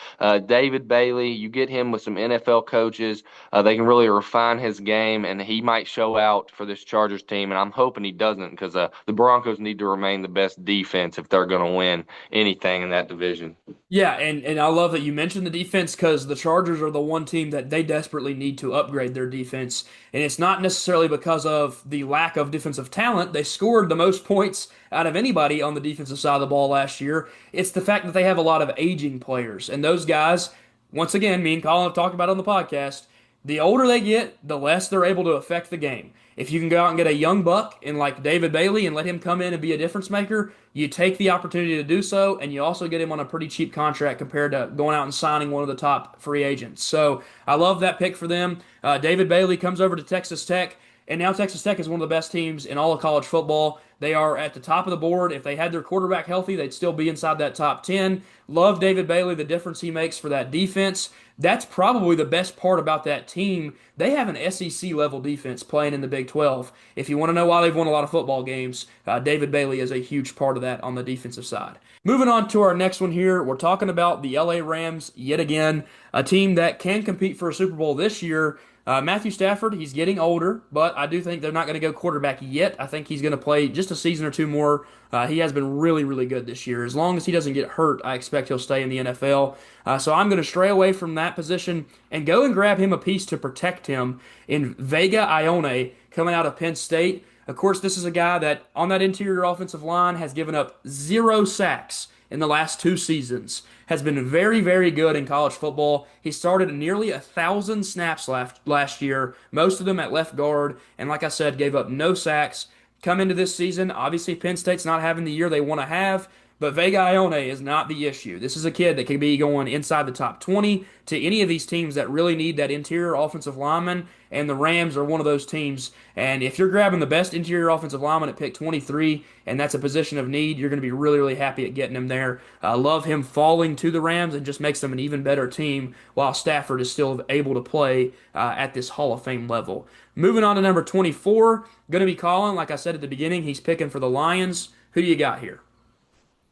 David Bailey, you get him with some NFL coaches. They can really refine his game, and he might show out for this Chargers team. And I'm hoping he doesn't because the Broncos need to remain the best defense if they're going to win anything in that division. Yeah, and I love that you mentioned the defense because the Chargers are the one team that they desperately need to upgrade their defense. And it's not necessarily because of the lack of defensive talent. They scored the most points out of anybody on the defensive side of the ball last year. It's the fact that they have a lot of aging players. And those guys, once again, me and Colin have talked about it on the podcast, the older they get, the less they're able to affect the game. If you can go out and get a young buck and like David Bailey and let him come in and be a difference maker, you take the opportunity to do so, and you also get him on a pretty cheap contract compared to going out and signing one of the top free agents. So I love that pick for them. David Bailey comes over to Texas Tech, and now Texas Tech is one of the best teams in all of college football. They are at the top of the board. If they had their quarterback healthy, they'd still be inside that top 10. Love David Bailey, the difference he makes for that defense. That's probably the best part about that team. They have an SEC level defense playing in the Big 12. If you want to know why they've won a lot of football games, David Bailey is a huge part of that on the defensive side. Moving on to our next one here, we're talking about the LA Rams yet again, a team that can compete for a Super Bowl this year. Matthew Stafford, he's getting older, but I do think they're not going to go quarterback yet. I think he's going to play just a season or two more. He has been really, really good this year. As long as he doesn't get hurt, I expect he'll stay in the NFL. So I'm going to stray away from that position and go and grab him a piece to protect him in Vega Ione coming out of Penn State. Of course, this is a guy that on that interior offensive line has given up 0 sacks in the last 2 seasons, has been very, very good in college football. He started nearly 1,000 snaps last year, most of them at left guard, and like I said, gave up no sacks. Come into this season, obviously Penn State's not having the year they want to have, But Vega Ione is not the issue. This is a kid that can be going inside the top 20 to any of these teams that really need that interior offensive lineman, and the Rams are one of those teams. And if you're grabbing the best interior offensive lineman at pick 23, and that's a position of need, you're going to be really, really happy at getting him there. I love him falling to the Rams and just makes them an even better team while Stafford is still able to play at this Hall of Fame level. Moving on to number 24, going to be Colin. Like I said at the beginning, he's picking for the Lions. Who do you got here?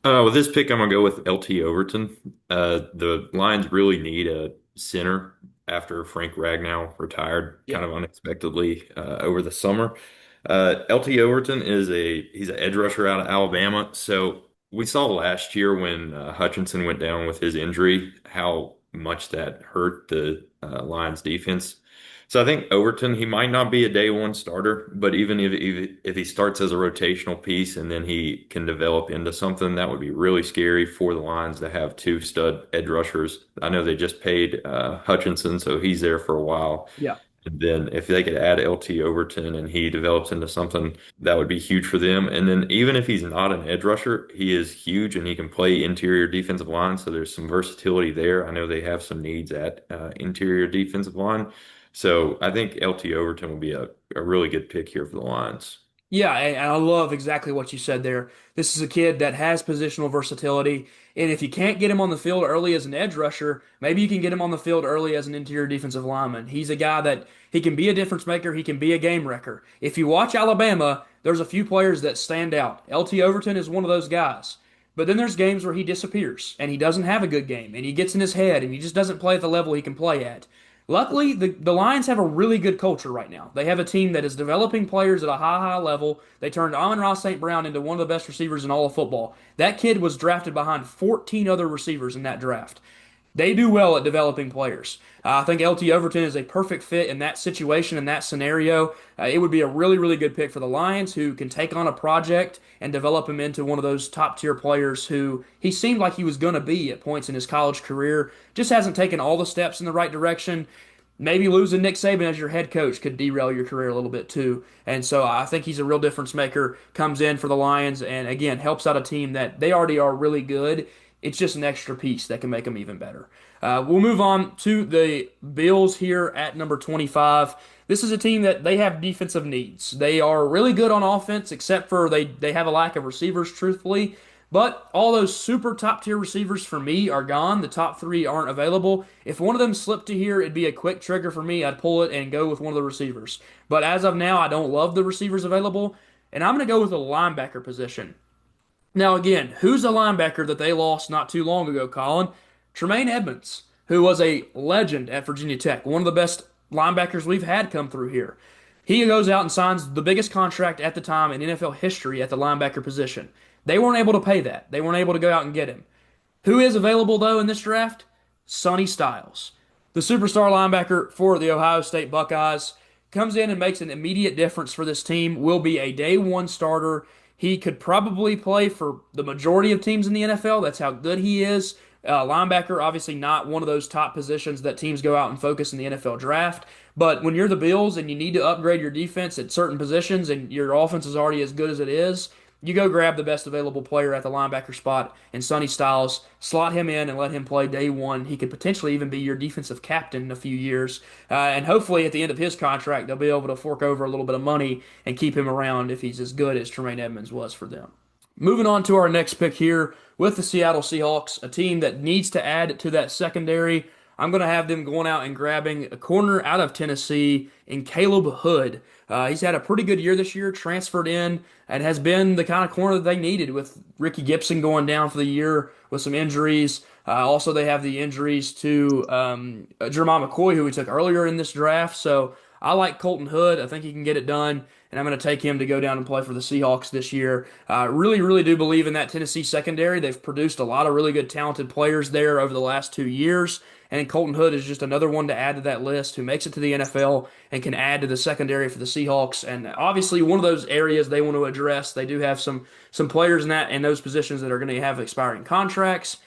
With this pick, I'm gonna go with LT Overton. The Lions really need a center after Frank Ragnow retired kind Yep. of unexpectedly over the summer. LT Overton he's an edge rusher out of Alabama. So we saw last year when Hutchinson went down with his injury how much that hurt the Lions defense. So I think Overton, he might not be a day one starter, but even if he starts as a rotational piece and then he can develop into something, that would be really scary for the Lions to have two stud edge rushers. I know they just paid Hutchinson, so he's there for a while. Yeah. And then if they could add LT Overton and he develops into something, that would be huge for them. And then even if he's not an edge rusher, he is huge and he can play interior defensive line. So there's some versatility there. I know they have some needs at interior defensive line. So I think LT Overton will be a really good pick here for the Lions. Yeah, and I love exactly what you said there. This is a kid that has positional versatility, and if you can't get him on the field early as an edge rusher, maybe you can get him on the field early as an interior defensive lineman. He's a guy that he can be a difference maker, he can be a game wrecker. If you watch Alabama, there's a few players that stand out. LT Overton is one of those guys. But then there's games where he disappears and he doesn't have a good game and he gets in his head and he just doesn't play at the level he can play at. Luckily, the Lions have a really good culture right now. They have a team that is developing players at a high, high level. They turned Amon-Ra St. Brown into one of the best receivers in all of football. That kid was drafted behind 14 other receivers in that draft. They do well at developing players. I think LT Overton is a perfect fit in that situation, in that scenario. It would be a really, really good pick for the Lions, who can take on a project and develop him into one of those top tier players who he seemed like he was going to be at points in his college career. Just hasn't taken all the steps in the right direction. Maybe losing Nick Saban as your head coach could derail your career a little bit too. And so I think he's a real difference maker, comes in for the Lions, and again, helps out a team that they already are really good. It's just an extra piece that can make them even better. We'll move on to the Bills here at number 25. This is a team that they have defensive needs. They are really good on offense, except for they have a lack of receivers, truthfully. But all those super top tier receivers for me are gone. The top three aren't available. If one of them slipped to here, it'd be a quick trigger for me. I'd pull it and go with one of the receivers. But as of now, I don't love the receivers available. And I'm going to go with the linebacker position. Now, again, who's a linebacker that they lost not too long ago, Colin? Tremaine Edmonds, who was a legend at Virginia Tech, one of the best linebackers we've had come through here. He goes out and signs the biggest contract at the time in NFL history at the linebacker position. They weren't able to pay that. They weren't able to go out and get him. Who is available, though, in this draft? Sonny Styles, the superstar linebacker for the Ohio State Buckeyes, comes in and makes an immediate difference for this team, will be a day one starter. He could probably play for the majority of teams in the NFL. That's how good he is. Linebacker, obviously not one of those top positions that teams go out and focus in the NFL draft. But when you're the Bills and you need to upgrade your defense at certain positions and your offense is already as good as it is, you go grab the best available player at the linebacker spot and Sonny Styles, slot him in and let him play day one. He could potentially even be your defensive captain in a few years. And hopefully at the end of his contract, they'll be able to fork over a little bit of money and keep him around if he's as good as Tremaine Edmonds was for them. Moving on to our next pick here with the Seattle Seahawks, a team that needs to add to that secondary. I'm going to have them going out and grabbing a corner out of Tennessee in Caleb Hood. He's had a pretty good year this year, transferred in, and has been the kind of corner that they needed with Ricky Gibson going down for the year with some injuries. Also, they have the injuries to Jermon McCoy, who we took earlier in this draft. So I like Colton Hood. I think he can get it done, and I'm going to take him to go down and play for the Seahawks this year. Really, really do believe in that Tennessee secondary. They've produced a lot of really good, talented players there over the last 2 years. And Colton Hood is just another one to add to that list who makes it to the NFL and can add to the secondary for the Seahawks. And obviously, one of those areas they want to address. They do have some players in those positions that are going to have expiring contracts.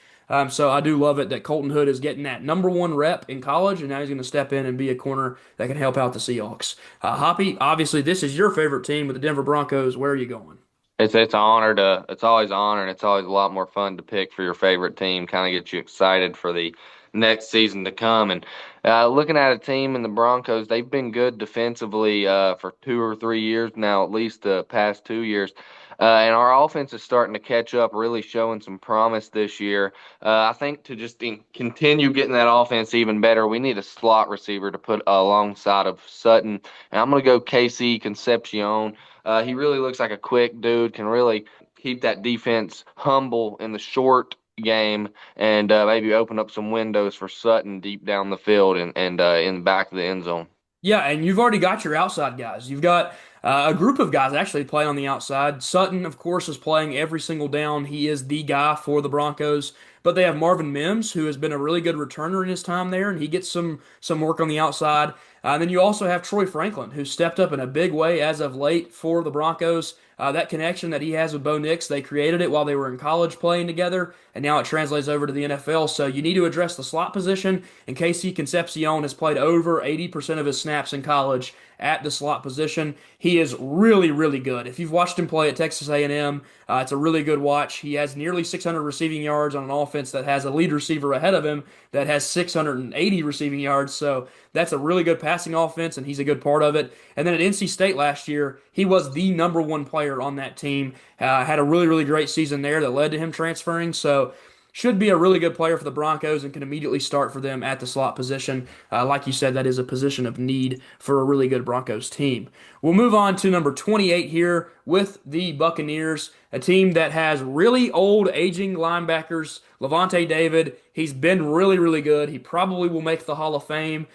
So I do love it that Colton Hood is getting that number one rep in college, and now he's going to step in and be a corner that can help out the Seahawks. Hoppy, obviously, this is your favorite team with the Denver Broncos. Where are you going? It's an honor to it's always an honor and it's always a lot more fun to pick for your favorite team. Kind of gets you excited for the next season to come. And looking at a team in the Broncos, they've been good defensively for 2 or 3 years now, at least the past 2 years. And our offense is starting to catch up, really showing some promise this year. I think to just continue getting that offense even better, we need a slot receiver to put alongside of Sutton. And I'm going to go KC Concepcion. He really looks like a quick dude, can really keep that defense humble in the short game and maybe open up some windows for Sutton deep down the field and in the back of the end zone. Yeah, and you've already got your outside guys. You've got a group of guys actually play on the outside. Sutton, of course, is playing every single down. He is the guy for the Broncos. But they have Marvin Mims, who has been a really good returner in his time there, and he gets some work on the outside. And then you also have Troy Franklin, who stepped up in a big way as of late for the Broncos. That connection that he has with Bo Nix, they created it while they were in college playing together, and now it translates over to the NFL. So you need to address the slot position, and KC Concepcion has played over 80% of his snaps in college at the slot position. He is really, really good. If you've watched him play at Texas A&M, it's a really good watch. He has nearly 600 receiving yards on an offense that has a lead receiver ahead of him that has 680 receiving yards. So that's a really good passing offense, and he's a good part of it. And then at NC State last year, he was the number one player on that team. Had a really, really great season there that led to him transferring. So should be a really good player for the Broncos and can immediately start for them at the slot position. Like you said, that is a position of need for a really good Broncos team. We'll move on to number 28 here with the Buccaneers, a team that has really old, aging linebackers. Lavonte David, he's been really, really good. He probably will make the Hall of Fame.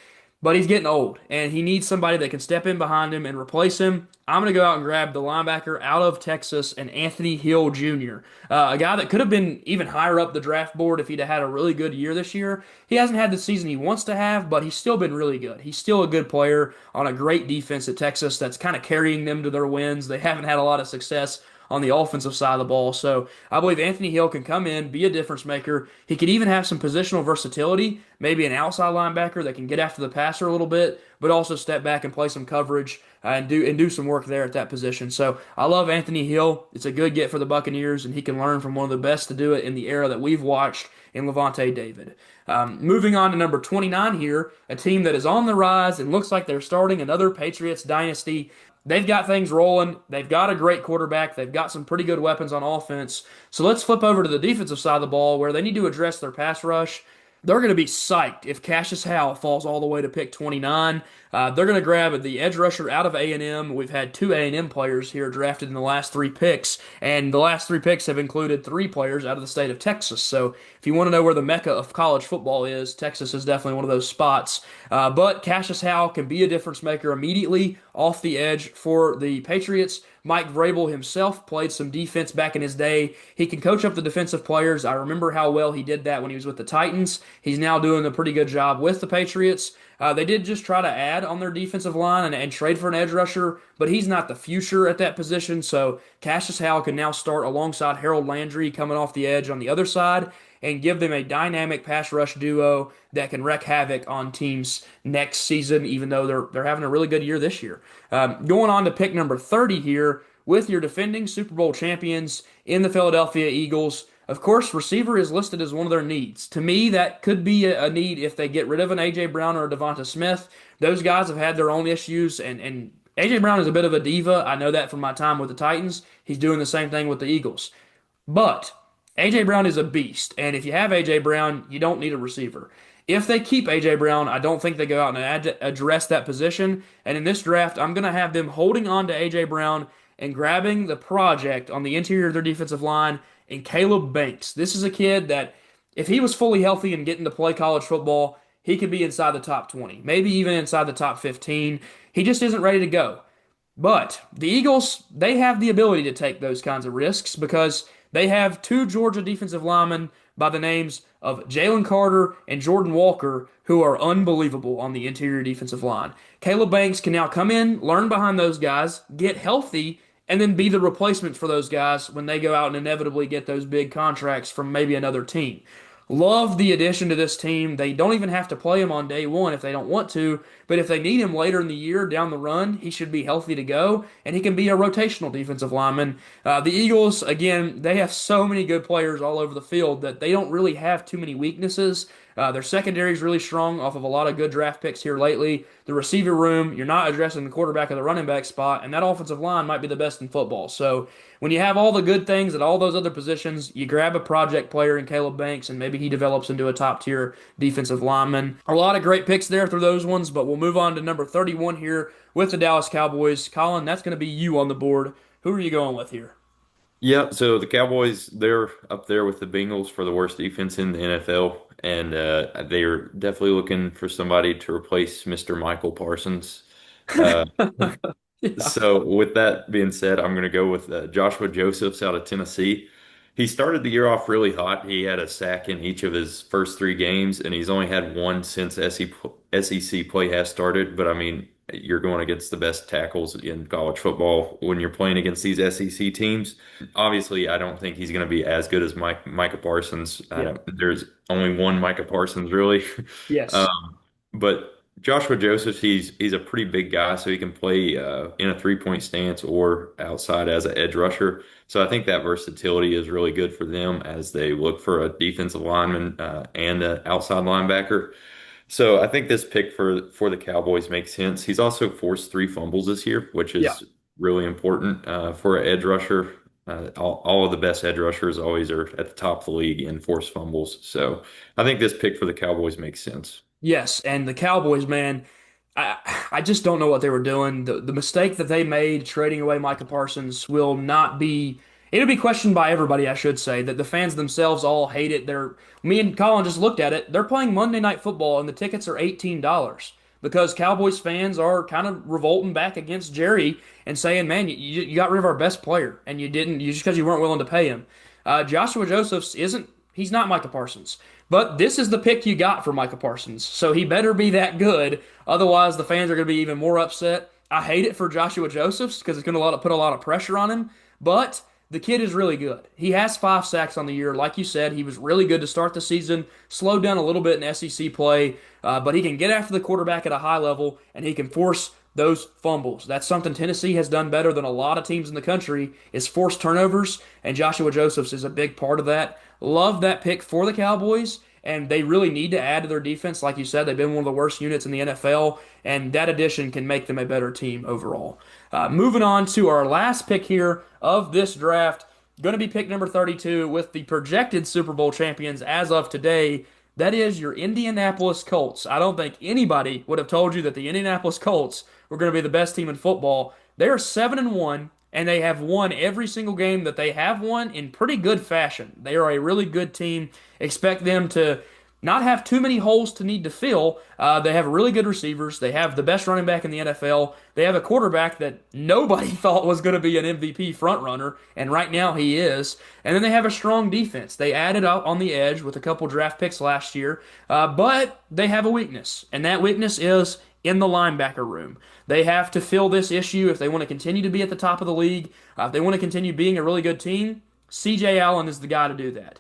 But he's getting old, and he needs somebody that can step in behind him and replace him. I'm going to go out and grab the linebacker out of Texas and Anthony Hill Jr., a guy that could have been even higher up the draft board if he'd have had a really good year this year. He hasn't had the season he wants to have, but he's still been really good. He's still a good player on a great defense at Texas that's kind of carrying them to their wins. They haven't had a lot of success on the offensive side of the ball. So I believe Anthony Hill can come in, be a difference maker. He could even have some positional versatility, maybe an outside linebacker that can get after the passer a little bit, but also step back and play some coverage and do some work there at that position. So I love Anthony Hill. It's a good get for the Buccaneers, and he can learn from one of the best to do it in the era that we've watched in Lavonte David. Moving on to number 29 here, a team that is on the rise and looks like they're starting another Patriots dynasty. They've got things rolling. They've got a great quarterback. They've got some pretty good weapons on offense. So let's flip over to the defensive side of the ball where they need to address their pass rush. They're going to be psyched if Cassius Howell falls all the way to pick 29. They're going to grab the edge rusher out of A&M. We've had two A&M players here drafted in the last three picks, and the last three picks have included three players out of the state of Texas. So if you want to know where the mecca of college football is, Texas is definitely one of those spots. But Cassius Howell can be a difference maker immediately off the edge for the Patriots. Mike Vrabel himself played some defense back in his day. He can coach up the defensive players. I remember how well he did that when he was with the Titans. He's now doing a pretty good job with the Patriots. They did just try to add on their defensive line and trade for an edge rusher, but he's not the future at that position. So Cassius Howell can now start alongside Harold Landry coming off the edge on the other side and give them a dynamic pass rush duo that can wreak havoc on teams next season, even though they're having a really good year this year. Going on to pick number 30 here with your defending Super Bowl champions in the Philadelphia Eagles. Of course, receiver is listed as one of their needs. To me, that could be a need if they get rid of an A.J. Brown or a Devonta Smith. Those guys have had their own issues, and A.J. Brown is a bit of a diva. I know that from my time with the Titans. He's doing the same thing with the Eagles. But A.J. Brown is a beast, and if you have A.J. Brown, you don't need a receiver. If they keep A.J. Brown, I don't think they go out and address that position. And in this draft, I'm going to have them holding on to A.J. Brown and grabbing the project on the interior of their defensive line and Caleb Banks. This is a kid that, if he was fully healthy and getting to play college football, he could be inside the top 20, maybe even inside the top 15. He just isn't ready to go. But the Eagles, they have the ability to take those kinds of risks because they have two Georgia defensive linemen by the names of Jalen Carter and Jordan Walker, who are unbelievable on the interior defensive line. Caleb Banks can now come in, learn behind those guys, get healthy, and then be the replacement for those guys when they go out and inevitably get those big contracts from maybe another team. Love the addition to this team. They don't even have to play him on day one if they don't want to, but if they need him later in the year down the run, he should be healthy to go, and he can be a rotational defensive lineman. The Eagles, again, they have so many good players all over the field that they don't really have too many weaknesses. Their secondary is really strong off of a lot of good draft picks here lately. The receiver room, you're not addressing the quarterback or the running back spot, and that offensive line might be the best in football. So when you have all the good things at all those other positions, you grab a project player in Caleb Banks, and maybe he develops into a top tier defensive lineman. A lot of great picks there through those ones, but we'll move on to number 31 here with the Dallas Cowboys. Colin, that's going to be you on the board. Who are you going with here? Yeah, so the Cowboys, they're up there with the Bengals for the worst defense in the NFL, and they're definitely looking for somebody to replace Mr. Michael Parsons. Uh, Yeah. so with that being said, I'm going to go with Joshua Josephs out of Tennessee. He started the year off really hot. He had a sack in each of his first three games, and he's only had one since SEC play has started. But I mean, you're going against the best tackles in college football when you're playing against these SEC teams. Obviously, I don't think he's going to be as good as Micah Parsons. Yeah. There's only one Micah Parsons, really. Yes. But Joshua Joseph, he's a pretty big guy, so he can play in a three-point stance or outside as an edge rusher. So I think that versatility is really good for them as they look for a defensive lineman and an outside linebacker. So I think this pick for the Cowboys makes sense. He's also forced three fumbles this year, which Yeah. is really important for an edge rusher. All of the best edge rushers always are at the top of the league in forced fumbles. So I think this pick for the Cowboys makes sense. Yes, and the Cowboys, man, I I just don't know what they were doing. The mistake that they made trading away Micah Parsons will not be it'll be questioned by everybody, I should say, that the fans themselves all hate it. Me and Colin just looked at it. They're playing Monday Night Football and the tickets are $18 because Cowboys fans are kind of revolting back against Jerry and saying, "Man, you got rid of our best player and you didn't you just because you weren't willing to pay him." Joshua Josephs isn't he's not Micah Parsons. But this is the pick you got for Micah Parsons, so he better be that good. Otherwise, the fans are going to be even more upset. I hate it for Joshua Josephs because it's going to put a lot of pressure on him. But the kid is really good. He has 5 sacks on the year. Like you said, he was really good to start the season, slowed down a little bit in SEC play, but he can get after the quarterback at a high level, and he can force those fumbles. That's something Tennessee has done better than a lot of teams in the country is force turnovers, and Joshua Josephs is a big part of that. Love that pick for the Cowboys, and they really need to add to their defense. Like you said, they've been one of the worst units in the NFL, and that addition can make them a better team overall. Moving on to our last pick here of this draft, going to be pick number 32 with the projected Super Bowl champions as of today. That is your Indianapolis Colts. I don't think anybody would have told you that the Indianapolis Colts were going to be the best team in football. They are 7-1, and they have won every single game that they have won in pretty good fashion. They are a really good team. Expect them to not have too many holes to need to fill. They have really good receivers. They have the best running back in the NFL. They have a quarterback that nobody thought was going to be an MVP frontrunner, and right now he is. And then they have a strong defense. They added up on the edge with a couple draft picks last year, but they have a weakness, and that weakness is in the linebacker room. They have to fill this issue if they want to continue to be at the top of the league. If they want to continue being a really good team, CJ Allen is the guy to do that.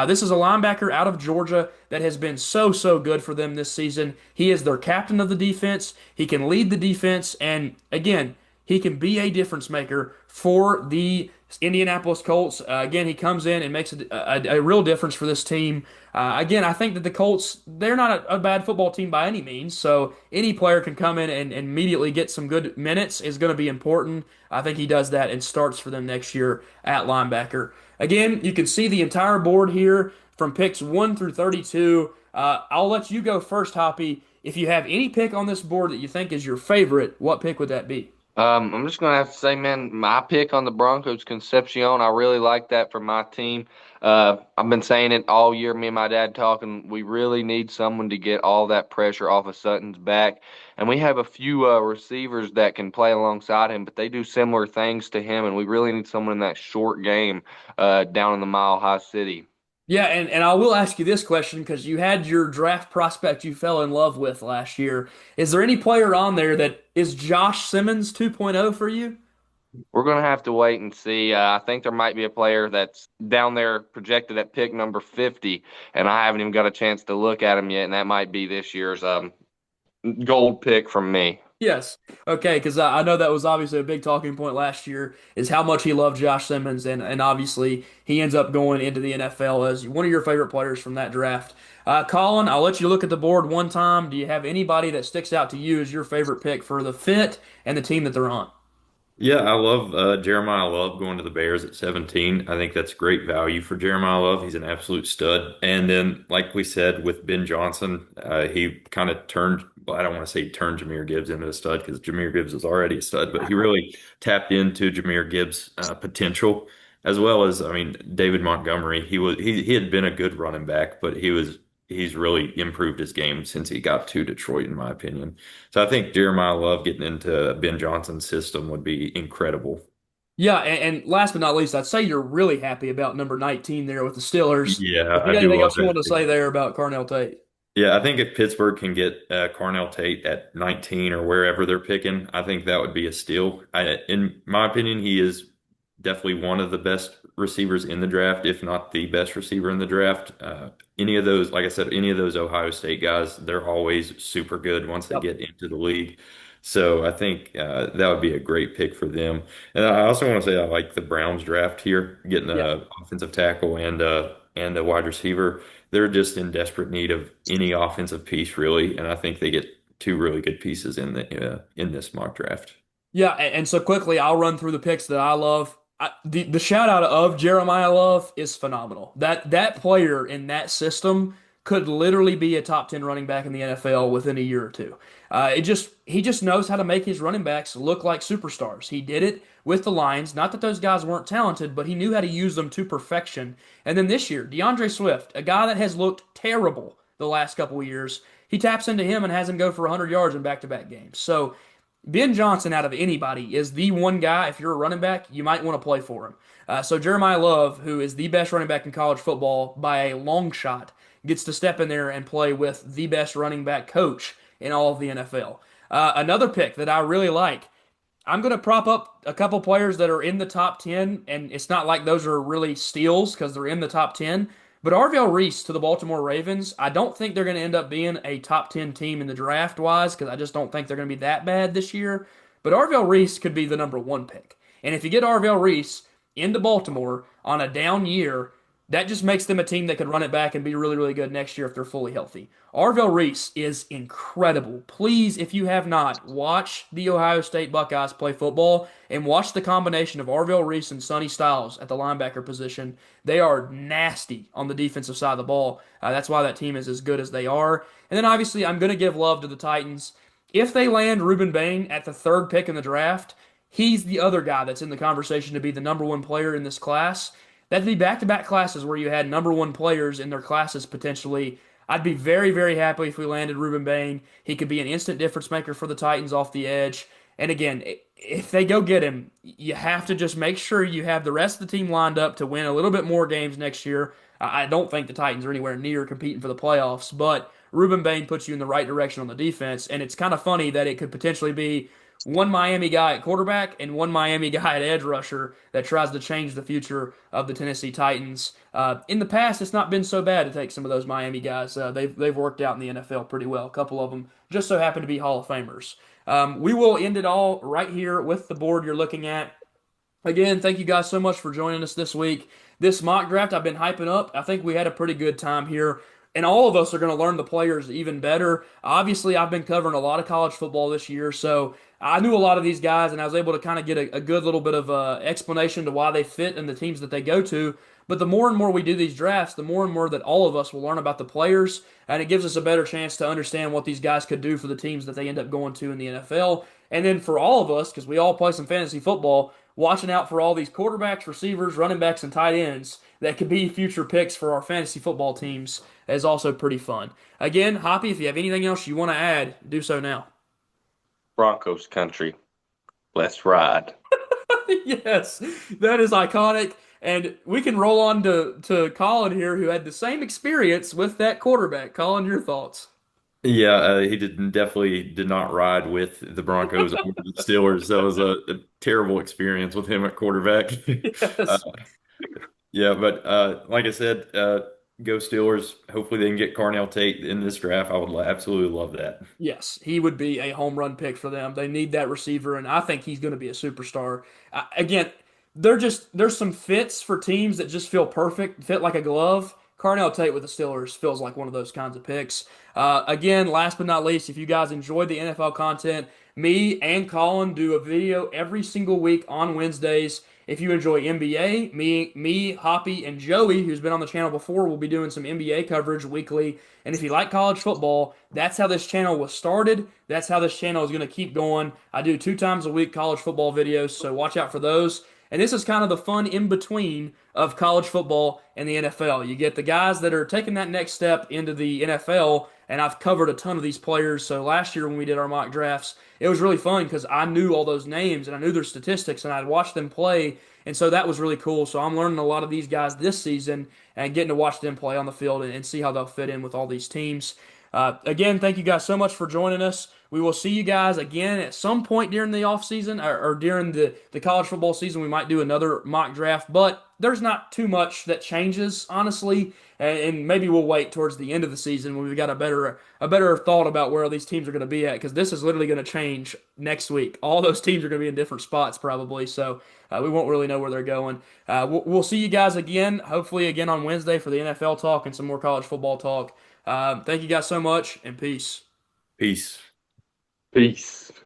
This is a linebacker out of Georgia that has been so, so good for them this season. He is their captain of the defense. He can lead the defense. And again, he can be a difference maker for the Indianapolis Colts. Again, he comes in and makes a real difference for this team. Again, I think that the Colts, they're not a bad football team by any means. So any player can come in and immediately get some good minutes is going to be important. I think he does that and starts for them next year at linebacker. Again, you can see the entire board here from picks 1 through 32. I'll let you go first, Hoppy. If you have any pick on this board that you think is your favorite, what pick would that be? I'm just gonna have to say, man, my pick on the Broncos, Concepcion. I really like that for my team. I've been saying it all year. Me and my dad talking. We really need someone to get all that pressure off of Sutton's back, and we have a few receivers that can play alongside him, but they do similar things to him, and we really need someone in that short game down in the Mile High City. Yeah, and I will ask you this question because you had your draft prospect you fell in love with last year. Is there any player on there that is Josh Simmons 2.0 for you? We're going to have to wait and see. I think there might be a player that's down there projected at pick number 50, and I haven't even got a chance to look at him yet, and that might be this year's gold pick from me. Yes. Okay, because I know that was obviously a big talking point last year is how much he loved Josh Simmons, and obviously he ends up going into the NFL as one of your favorite players from that draft. Colin, I'll let you look at the board one time. Do you have anybody that sticks out to you as your favorite pick for the fit and the team that they're on? Yeah, I love Jeremiah Love going to the Bears at 17. I think that's great value for Jeremiah Love. He's an absolute stud. And then, like we said, with Ben Johnson, he kind of turned, well, I don't want to say turned Jahmyr Gibbs into a stud because Jahmyr Gibbs was already a stud, but he really tapped into Jahmyr Gibbs' potential, as well as, I mean, David Montgomery. He had been a good running back, but he's really improved his game since he got to Detroit, in my opinion. So I think Jeremiah Love getting into Ben Johnson's system would be incredible. Yeah, and last but not least, I'd say you're really happy about number 19 there with the Steelers. Yeah, If you I got do anything love else you that want to pick. say there about Carnell Tate? Yeah, I think if Pittsburgh can get Carnell Tate at 19 or wherever they're picking, I think that would be a steal. In my opinion, he is definitely one of the best receivers in the draft, if not the best receiver in the draft. Any of those, like I said, any of those Ohio State guys, they're always super good once they Yep. get into the league. So I think that would be a great pick for them. And I also want to say I like the Browns draft here, getting Yeah. a offensive tackle and a wide receiver. They're just in desperate need of any offensive piece, really, and I think they get two really good pieces in this mock draft. Yeah, and so quickly, I'll run through the picks that I love. The shout out of Jeremiah Love is phenomenal. That player in that system could literally be a top 10 running back in the NFL within a year or two. He just knows how to make his running backs look like superstars. He did it with the Lions. Not that those guys weren't talented, but he knew how to use them to perfection. And then this year, DeAndre Swift, a guy that has looked terrible the last couple of years, he taps into him and has him go for 100 yards in back-to-back games. So Ben Johnson, out of anybody, is the one guy. If you're a running back, you might want to play for him. So Jeremiah Love, who is the best running back in college football by a long shot, gets to step in there and play with the best running back coach in all of the NFL. Another pick that I really like. I'm going to prop up a couple players that are in the top 10, and it's not like those are really steals because they're in the top 10. But Arvell Reese to the Baltimore Ravens, I don't think they're going to end up being a top 10 team in the draft wise because I just don't think they're going to be that bad this year. But Arvell Reese could be the number one pick. And if you get Arvell Reese into Baltimore on a down year, that just makes them a team that could run it back and be really, really good next year if they're fully healthy. Arvell Reese is incredible. Please, if you have not, watch the Ohio State Buckeyes play football and watch the combination of Arvell Reese and Sonny Styles at the linebacker position. They are nasty on the defensive side of the ball. That's why that team is as good as they are. And then obviously, I'm going to give love to the Titans. If they land Ruben Bain at the third pick in the draft, he's the other guy that's in the conversation to be the number one player in this class. That'd be back-to-back classes where you had number one players in their classes potentially. I'd be very, very happy if we landed Ruben Bain. He could be an instant difference maker for the Titans off the edge. And again, if they go get him, you have to just make sure you have the rest of the team lined up to win a little bit more games next year. I don't think the Titans are anywhere near competing for the playoffs, but Ruben Bain puts you in the right direction on the defense. And it's kind of funny that it could potentially be one Miami guy at quarterback and one Miami guy at edge rusher that tries to change the future of the Tennessee Titans. In the past, it's not been so bad to take some of those Miami guys. They've worked out in the NFL pretty well. A couple of them just so happen to be Hall of Famers. We will end it all right here with the board you're looking at. Again, thank you guys so much for joining us this week. This mock draft I've been hyping up. I think we had a pretty good time here. And all of us are going to learn the players even better. Obviously, I've been covering a lot of college football this year, so I knew a lot of these guys, and I was able to kind of get a good little bit of explanation to why they fit in the teams that they go to. But the more and more we do these drafts, the more and more that all of us will learn about the players, and it gives us a better chance to understand what these guys could do for the teams that they end up going to in the NFL. And then for all of us, because we all play some fantasy football, watching out for all these quarterbacks, receivers, running backs, and tight ends that could be future picks for our fantasy football teams is also pretty fun. Again, Hoppy, if you have anything else you want to add, do so now. Broncos country. Let's ride. Yes, that is iconic. And we can roll on to Colin here, who had the same experience with that quarterback. Colin, your thoughts? Yeah, he definitely did not ride with the Broncos or the Steelers. That was a terrible experience with him at quarterback. Uh, Yes. yeah, but like I said, go Steelers. Hopefully they can get Carnell Tate in this draft. I would absolutely love that. Yes, he would be a home run pick for them. They need that receiver, and I think he's going to be a superstar. Again, there's some fits for teams that just feel perfect, fit like a glove. Carnell Tate with the Steelers feels like one of those kinds of picks. Again, last but not least, if you guys enjoyed the NFL content, me and Colin do a video every single week on Wednesdays. If you enjoy NBA, me, Hoppy, and Joey, who's been on the channel before, will be doing some NBA coverage weekly. And if you like college football, that's how this channel was started. That's how this channel is going to keep going. I do 2 times a week college football videos, so watch out for those. And this is kind of the fun in between of college football and the NFL. You get the guys that are taking that next step into the NFL, and I've covered a ton of these players. So last year when we did our mock drafts, it was really fun because I knew all those names and I knew their statistics and I'd watched them play. And so that was really cool. So I'm learning a lot of these guys this season and getting to watch them play on the field and see how they'll fit in with all these teams. Again, thank you guys so much for joining us. We will see you guys again at some point during the off season or during the college football season. We might do another mock draft, but there's not too much that changes, honestly. And maybe we'll wait towards the end of the season when we've got a better thought about where these teams are going to be at because this is literally going to change next week. All those teams are going to be in different spots probably, so we won't really know where they're going. We'll see you guys again, hopefully again on Wednesday for the NFL talk and some more college football talk. Thank you guys so much, and peace. Peace. Peace.